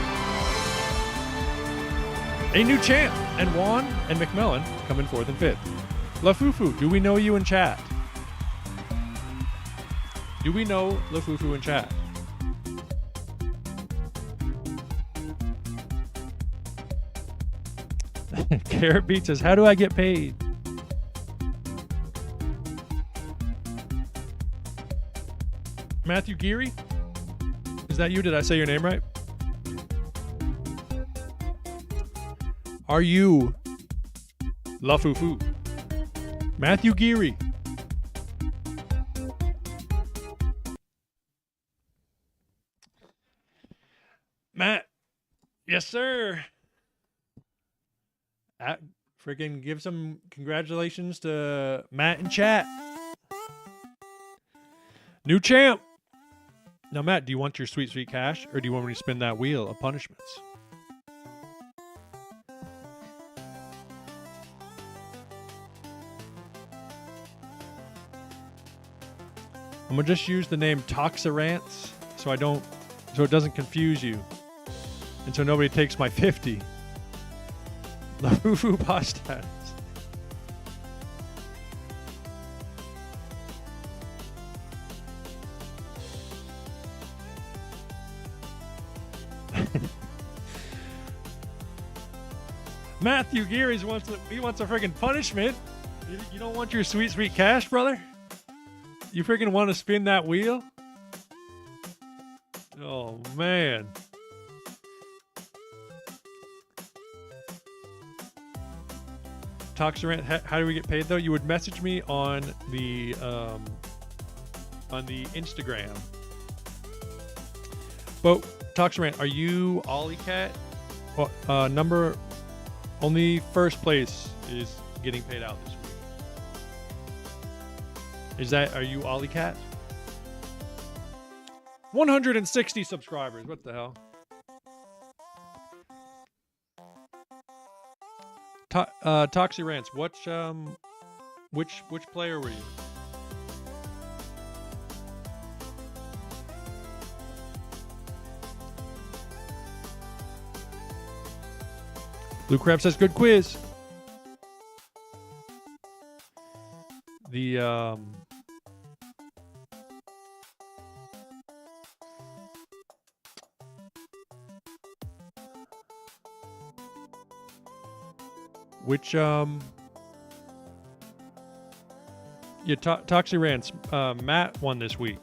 a new champ. And Juan and McMillan come in fourth and fifth. La Fufu, do we know you in chat? Do we know La Fufu in chat? Carrot Beat says, how do I get paid? Matthew Geary? Is that you? Did I say your name right? Are you La Fufu? Matthew Geary. Matt. Yes, sir. Freaking give some congratulations to Matt in chat. New champ. Now, Matt, do you want your sweet, sweet cash, or do you want me to spin that wheel of punishments? I'm gonna just use the name Toxirants so it doesn't confuse you, and so nobody takes my 50. La Fufu Pastas. Matthew Geary wants a freaking punishment. You don't want your sweet, sweet cash, brother? You freaking want to spin that wheel? Oh, man. Toxirant, how do we get paid though? You would message me on the Instagram. But Toxirant, are you Ollie Cat? Number only first place is getting paid out this week. Are you Ollie Cat? 160 subscribers. What the hell? Toxirants, which player were you? Blue Crab says good quiz. Toxirants, Matt won this week.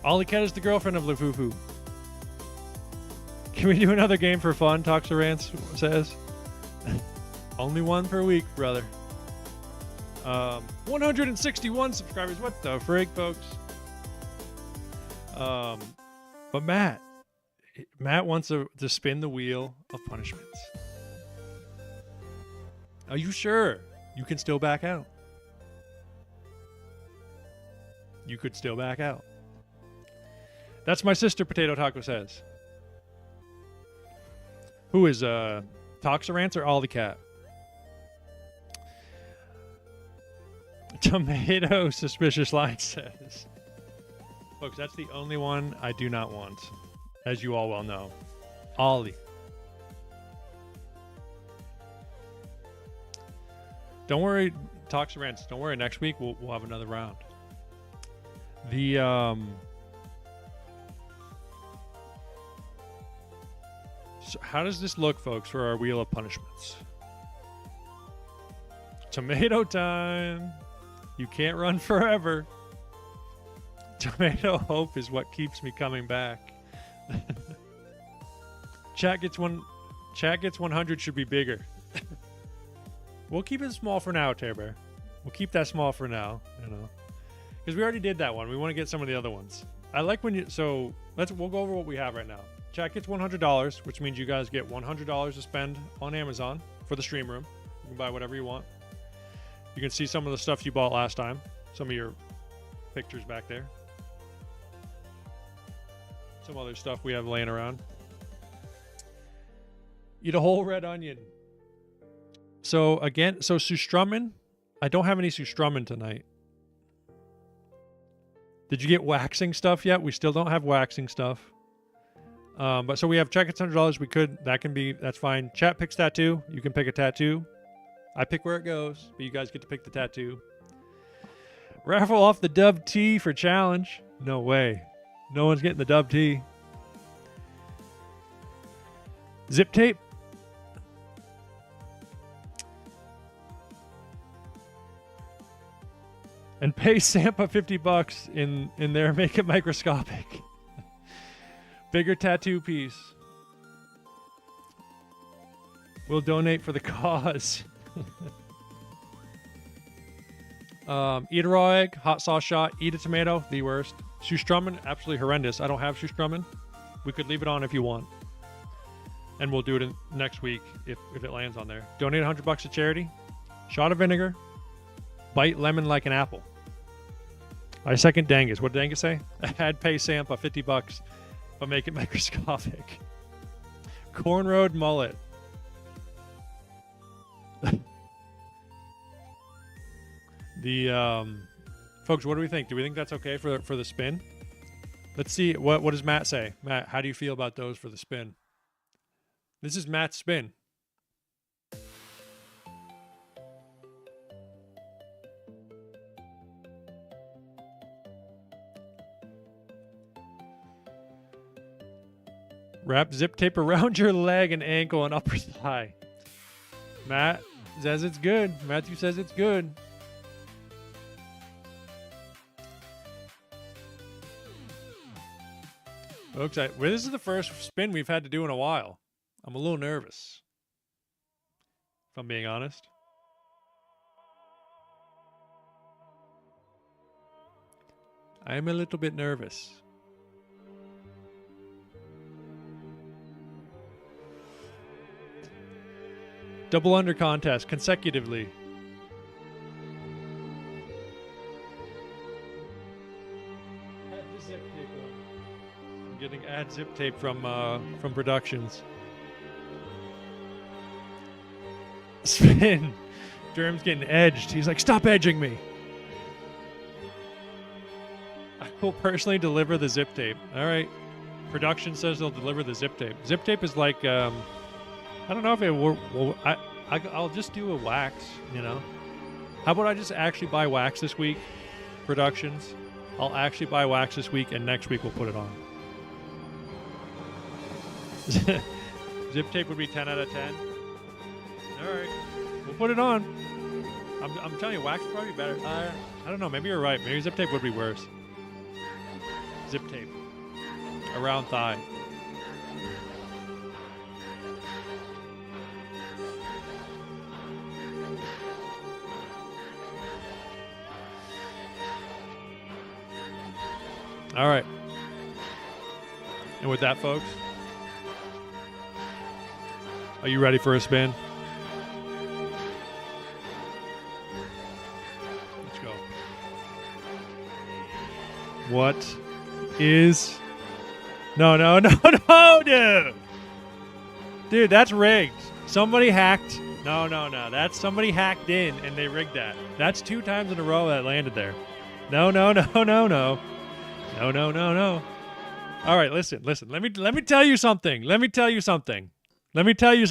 Ollie Cat is the girlfriend of LaFufu. Can we do another game for fun? Toxirants says. Only one per week, brother. 161 subscribers. What the frig, folks? But Matt wants to spin the wheel of punishments. Are you sure? You can still back out. You could still back out. That's my sister, Potato Taco says. Who is Toxerance or Ollie Cat? Tomato Suspicious Line says. Folks, that's the only one I do not want, as you all well know. Ollie. Don't worry, Toxerance. Don't worry. Next week we'll have another round. The so how does this look, folks, for our wheel of punishments? Tomato time. You can't run forever. Tomato hope is what keeps me coming back. Chat gets 100 should be bigger. We'll keep it small for now, Terbear. We'll keep that small for now, you know. Because we already did that one. We want to get some of the other ones. I like when you so we'll go over what we have right now. Chat gets $100, which means you guys get $100 to spend on Amazon for the stream room. You can buy whatever you want. You can see some of the stuff you bought last time. Some of your pictures back there. Some other stuff we have laying around. Eat a whole red onion. So again, so Sustrummin. I don't have any Sustrummin tonight. Did you get waxing stuff yet? We still don't have waxing stuff. But so we have check, it's $100. We could, that's fine. Chat picks tattoo. You can pick a tattoo. I pick where it goes, but you guys get to pick the tattoo. Raffle off the Dub T for challenge. No way. No one's getting the Dub T. Zip tape. And pay Sampa $50 in there. Make it microscopic. Bigger tattoo piece. We'll donate for the cause. Eat a raw egg, hot sauce shot, eat a tomato, the worst. Sustrummin, absolutely horrendous. I don't have Sustrummin. We could leave it on if you want. And we'll do it next week if it lands on there. Donate $100 to charity. Shot of vinegar. Bite lemon like an apple. I second Dangus. What did Dangus say? I'd pay Sampa $50, but make it microscopic. Cornrowed mullet. The folks, what do we think? Do we think that's okay for the spin? Let's see. What does Matt say? Matt, how do you feel about those for the spin? This is Matt's spin. Wrap zip tape around your leg and ankle and upper thigh. Matt says it's good. Matthew says it's good. Folks, this is the first spin we've had to do in a while. I'm a little nervous, if I'm being honest. I am a little bit nervous. Double under contest consecutively. Add the zip tape on. I'm getting add zip tape from productions. Spin. Durham's getting edged. He's like, stop edging me. I will personally deliver the zip tape. All right. Production says they'll deliver the zip tape. Zip tape is like, I don't know if it will. I'll just do a wax, you know. How about I just actually buy wax this week? Productions. I'll actually buy wax this week, and next week we'll put it on. Zip tape would be 10 out of 10. All right, we'll put it on. I'm telling you, wax would probably be better. I don't know. Maybe you're right. Maybe zip tape would be worse. Zip tape around thigh. All right. And with that, folks, are you ready for a spin? Let's go. What is... No, dude. Dude, that's rigged. Somebody hacked. No. That's somebody hacked in and they rigged that. That's 2 times in a row that landed there. No. All right, listen. Let me tell you something. Listen, let me tell you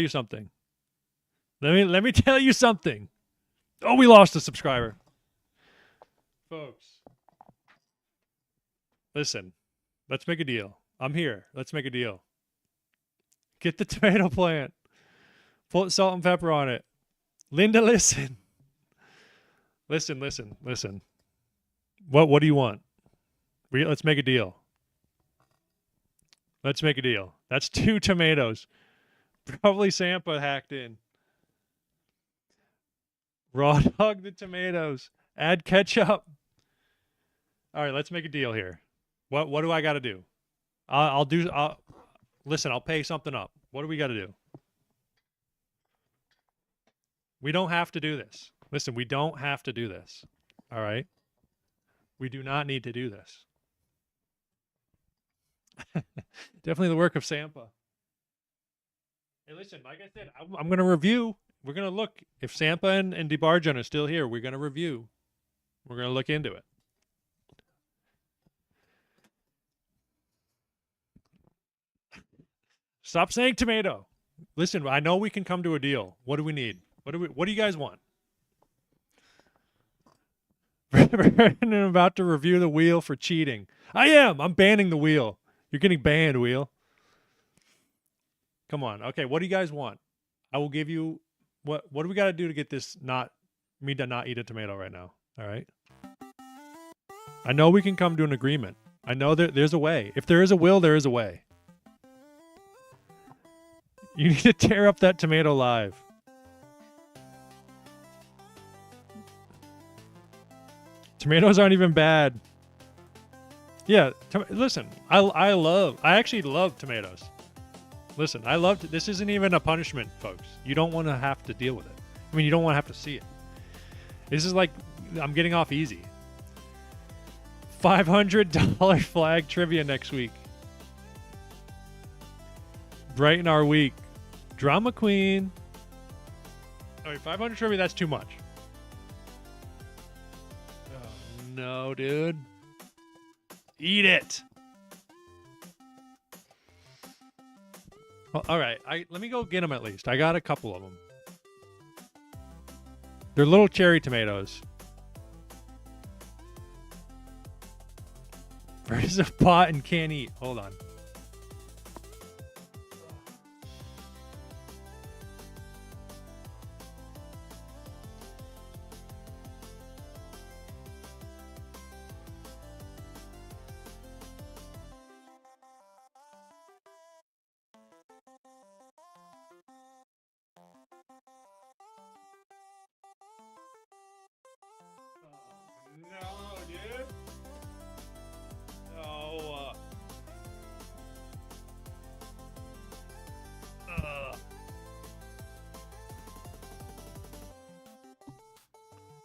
something. Let me tell you something. Oh, we lost a subscriber. Folks. Listen. Let's make a deal. I'm here. Let's make a deal. Get the tomato plant. Put salt and pepper on it. Linda, listen. Listen. What do you want? Let's make a deal. That's 2 tomatoes. Probably Sampa hacked in. Raw dog the tomatoes. Add ketchup. All right, let's make a deal here. What do I got to do? Listen, I'll pay something up. What do we got to do? We don't have to do this. Listen, we don't have to do this. All right? We do not need to do this. Definitely the work of Sampa. Hey, listen, like I said, I'm going to review. We're going to look. If Sampa and DeBarjon are still here, we're going to review. We're going to look into it. Stop saying tomato. Listen, I know we can come to a deal. What do we need? What do you guys want? I'm about to review the wheel for cheating. I am. I'm banning the wheel. You're getting banned, wheel. Come on. Okay, what do you guys want? I will give you what do we got to do to get this me to not eat a tomato right now? All right? I know we can come to an agreement. I know there's a way. If there is a will, there is a way. You need to tear up that tomato live. Tomatoes aren't even bad. Yeah, listen, I actually love tomatoes. Listen, this isn't even a punishment, folks. You don't want to have to deal with it. I mean, you don't want to have to see it. This is like, I'm getting off easy. $500 flag trivia next week. Brighten our week. Drama queen. All right, 500 trivia, that's too much. Oh, no, dude. Eat it. Well, all right, let me go get them at least. I got a couple of them. They're little cherry tomatoes. Where's a pot and can't eat? Hold on. No, dude. No.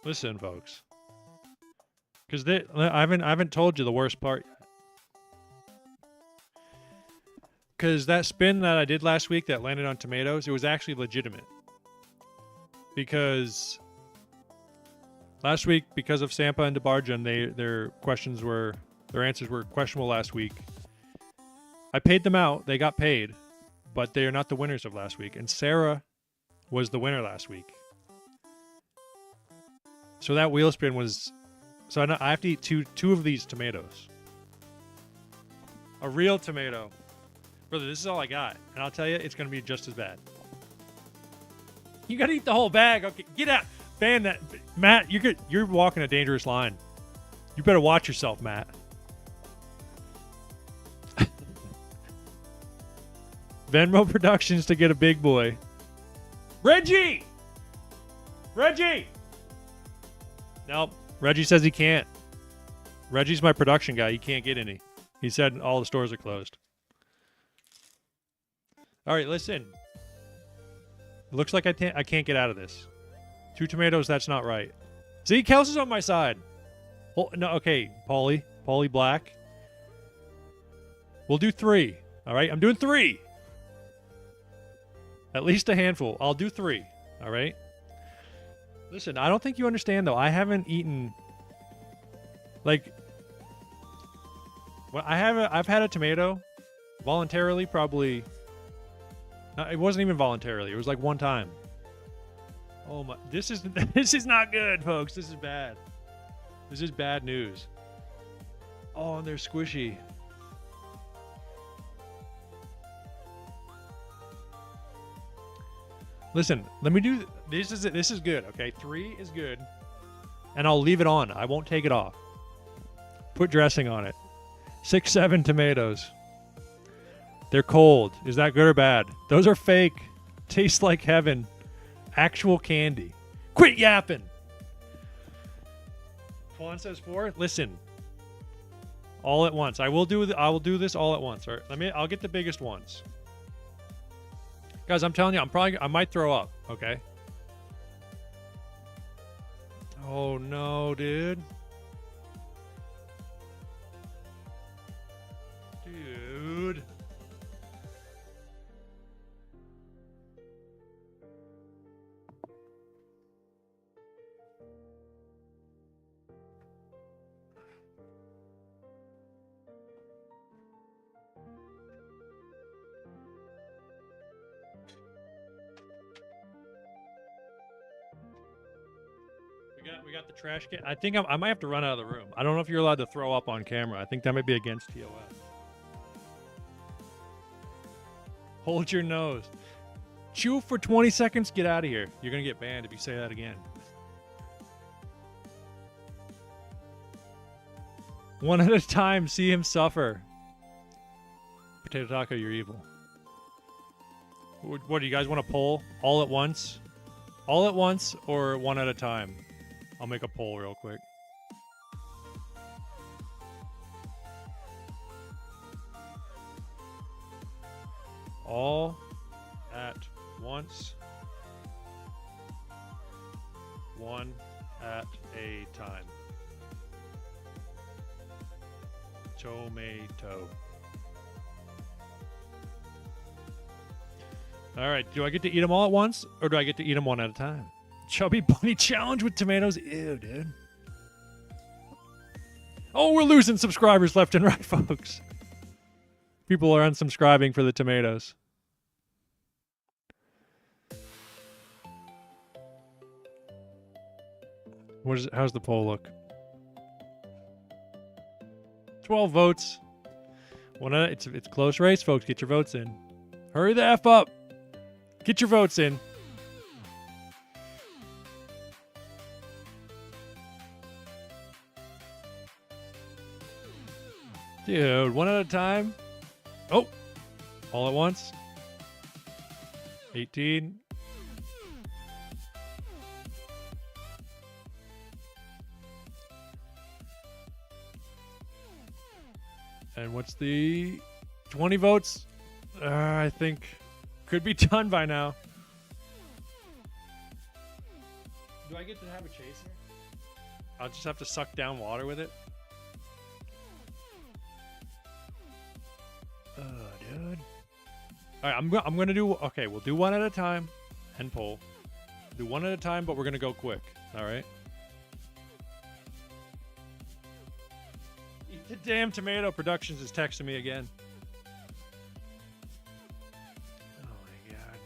Listen, folks. Because I haven't told you the worst part yet. Because that spin that I did last week that landed on tomatoes, it was actually legitimate. Because last week, because of Sampa and DeBarjon, their answers were questionable last week. I paid them out. They got paid. But they are not the winners of last week. And Sarah was the winner last week. So that wheel spin was... So I have to eat two of these tomatoes. A real tomato. Brother, this is all I got. And I'll tell you, it's going to be just as bad. You got to eat the whole bag. Okay, get out. Ban that. Matt, you're walking a dangerous line. You better watch yourself, Matt. Venmo Productions to get a big boy. Reggie! Nope. Reggie says he can't. Reggie's my production guy. He can't get any. He said all the stores are closed. All right, listen. It looks like I can't get out of this. 2 tomatoes, that's not right. See, Kels is on my side. Oh, no, okay, Paulie Black. We'll do 3. All right, I'm doing 3. At least a handful. I'll do 3. All right. Listen, I don't think you understand though. I haven't eaten like. Well, I've had a tomato voluntarily, probably. It wasn't even voluntarily. It was like one time. Oh my! This is not good, folks. This is bad. This is bad news. Oh, and they're squishy. Listen, let me do this. This is good. Okay, 3 is good, and I'll leave it on. I won't take it off. Put dressing on it. 6, 7 tomatoes. They're cold. Is that good or bad? Those are fake. Tastes like heaven. Actual candy. Quit yapping. Quan says 4. Listen. All at once. I will do this all at once. All right, I'll get the biggest ones. Guys, I'm telling you, I might throw up, okay? Oh no, dude. Dude. We got the trash can. I think I might have to run out of the room. I don't know if you're allowed to throw up on camera. I think that might be against TOS. Hold your nose. Chew for 20 seconds. Get out of here. You're going to get banned if you say that again. One at a time. See him suffer. Potato Taco, you're evil. What do you guys want to poll? All at once? All at once or one at a time? I'll make a poll real quick. All at once. One at a time. Tomato. All right. Do I get to eat them all at once or do I get to eat them one at a time? Chubby Bunny challenge with tomatoes. Ew, dude. Oh, we're losing subscribers left and right, folks. People are unsubscribing for the tomatoes. How's the poll look? 12 votes. It's a close race, folks. Get your votes in. Hurry the F up. Get your votes in. Dude, one at a time. Oh, all at once. 18. And what's the 20 votes? I think could be done by now. Do I get to have a chaser? I'll just have to suck down water with it. Dude. All right, I'm gonna do. Okay, we'll do one at a time, and poll. Do one at a time, but we're gonna go quick. All right. Eat the damn tomato. Productions is texting me again. Oh my god.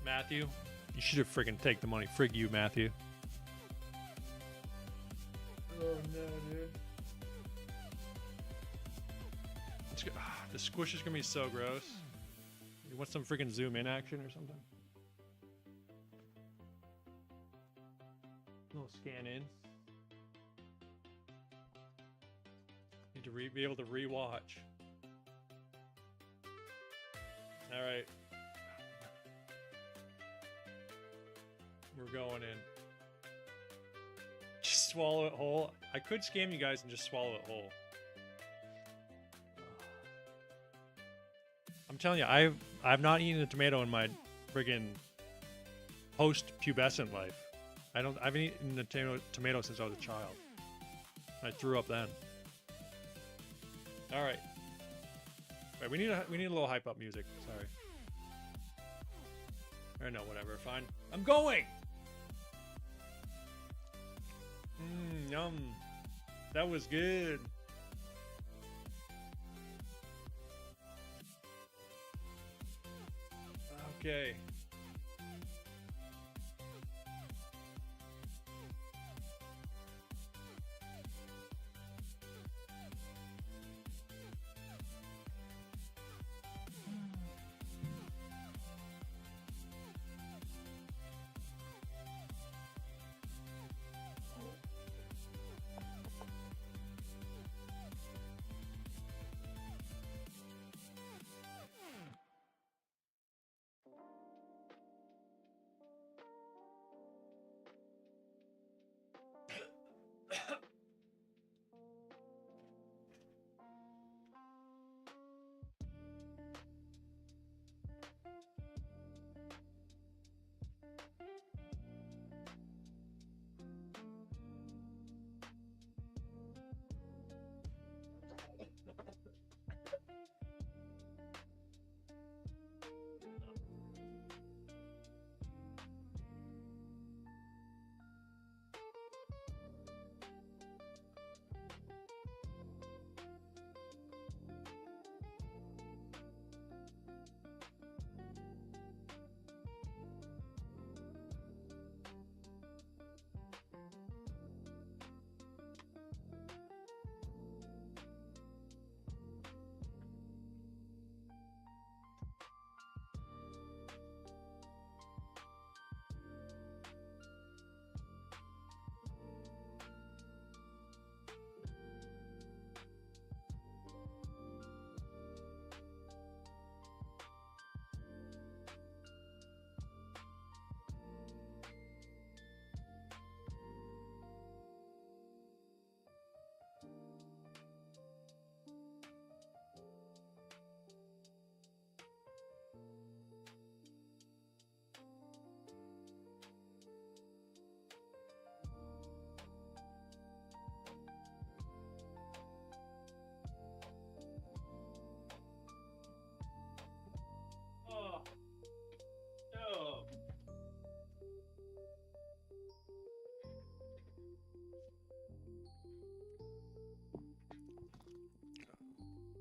Matthew, you should have friggin' take the money. Frig you, Matthew. Oh no, dude. The squish is gonna be so gross. You want some freaking zoom in action or something? A little scan in. Need to be able to rewatch. All right, we're going in. swallow it whole. I could scam you guys and just swallow it whole. I'm telling you, I've not eaten a tomato in my friggin' post-pubescent life. I haven't eaten a tomato since I was a child. I threw up then. All right. Wait, we need a little hype up music. Sorry. Or no, whatever. Fine. I'm going. Yum. That was good. Okay.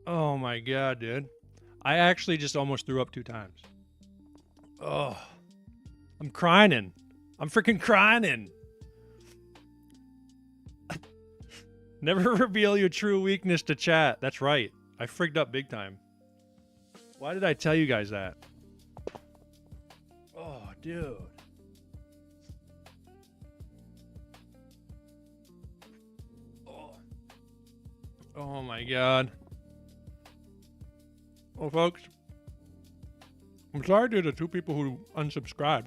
Oh my god, dude. I actually just almost threw up 2 times. Oh. I'm crying. I'm freaking crying. Never reveal your true weakness to chat. That's right. I frigged up big time. Why did I tell you guys that? Oh, dude. Oh my god. Well, folks, I'm sorry to the 2 people who unsubscribed.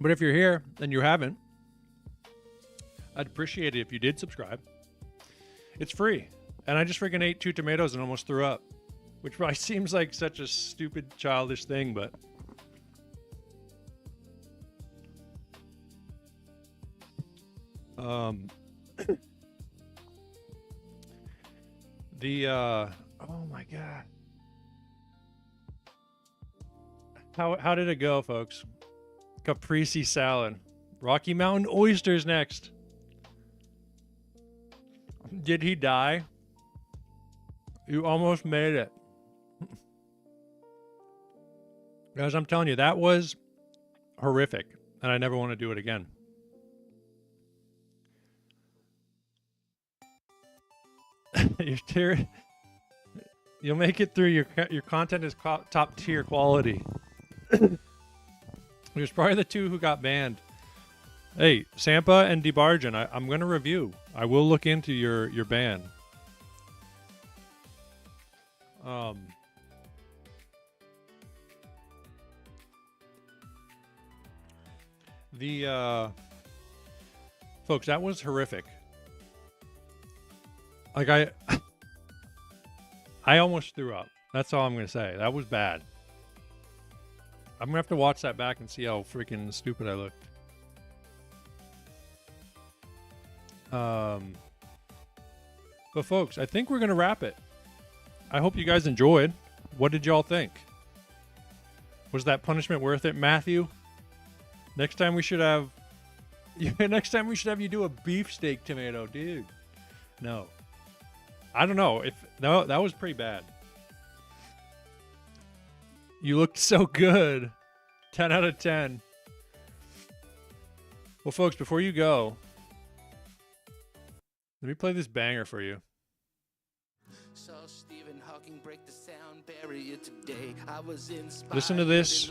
But if you're here and you haven't, I'd appreciate it if you did subscribe. It's free. And I just freaking ate 2 tomatoes and almost threw up. Which probably seems like such a stupid, childish thing, but... oh my god. How did it go, folks? Caprese salad. Rocky Mountain oysters next. Did he die? You almost made it. Guys, I'm telling you, that was horrific, and I never want to do it again. You'll make it through. Your content is top tier quality. There's probably the 2 who got banned. Hey, Sampa and DeBargen, I'm going to review. I will look into your ban. Folks, that was horrific. Like I almost threw up. That's all I'm going to say. That was bad. I'm going to have to watch that back and see how freaking stupid I looked. But folks, I think we're going to wrap it. I hope you guys enjoyed. What did y'all think? Was that punishment worth it, Matthew? Next time we should have you do a beefsteak tomato, dude. No. I don't know if that was pretty bad. You looked so good. 10 out of 10. Well, folks, before you go, let me play this banger for you. Listen to this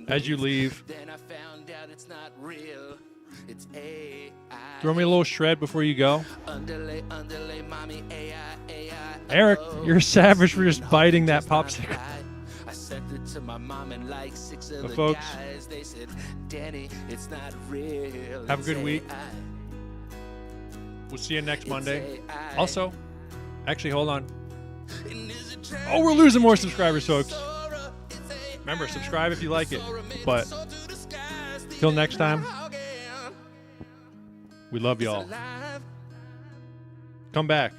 as you leave. Throw me a little shred before you go. Eric, you're a savage for just biting that popsicle. But folks, have a good week. We'll see you next Monday. Also, actually, hold on. Oh, we're losing more subscribers, folks. Remember, subscribe if you like it. But till next time, we love y'all. Come back.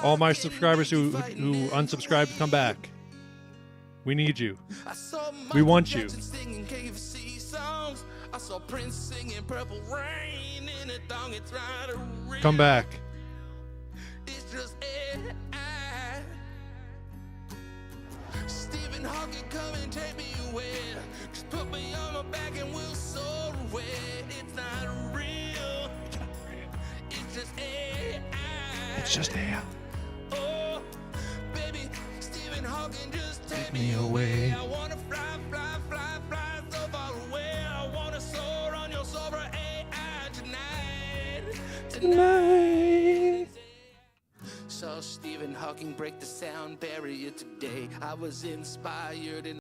All my subscribers who unsubscribed, come back. We need you. We want you. Come back. Stephen Hawking, come and take me away. Just put me on my back and we'll soar away. It's not real. It's just AI. It's just AI. Oh, baby, Stephen Hawking, just take me away. I wanna fly so far away. I wanna soar on your sober AI tonight. Saw Stephen Hawking break the sound barrier today. I was inspired and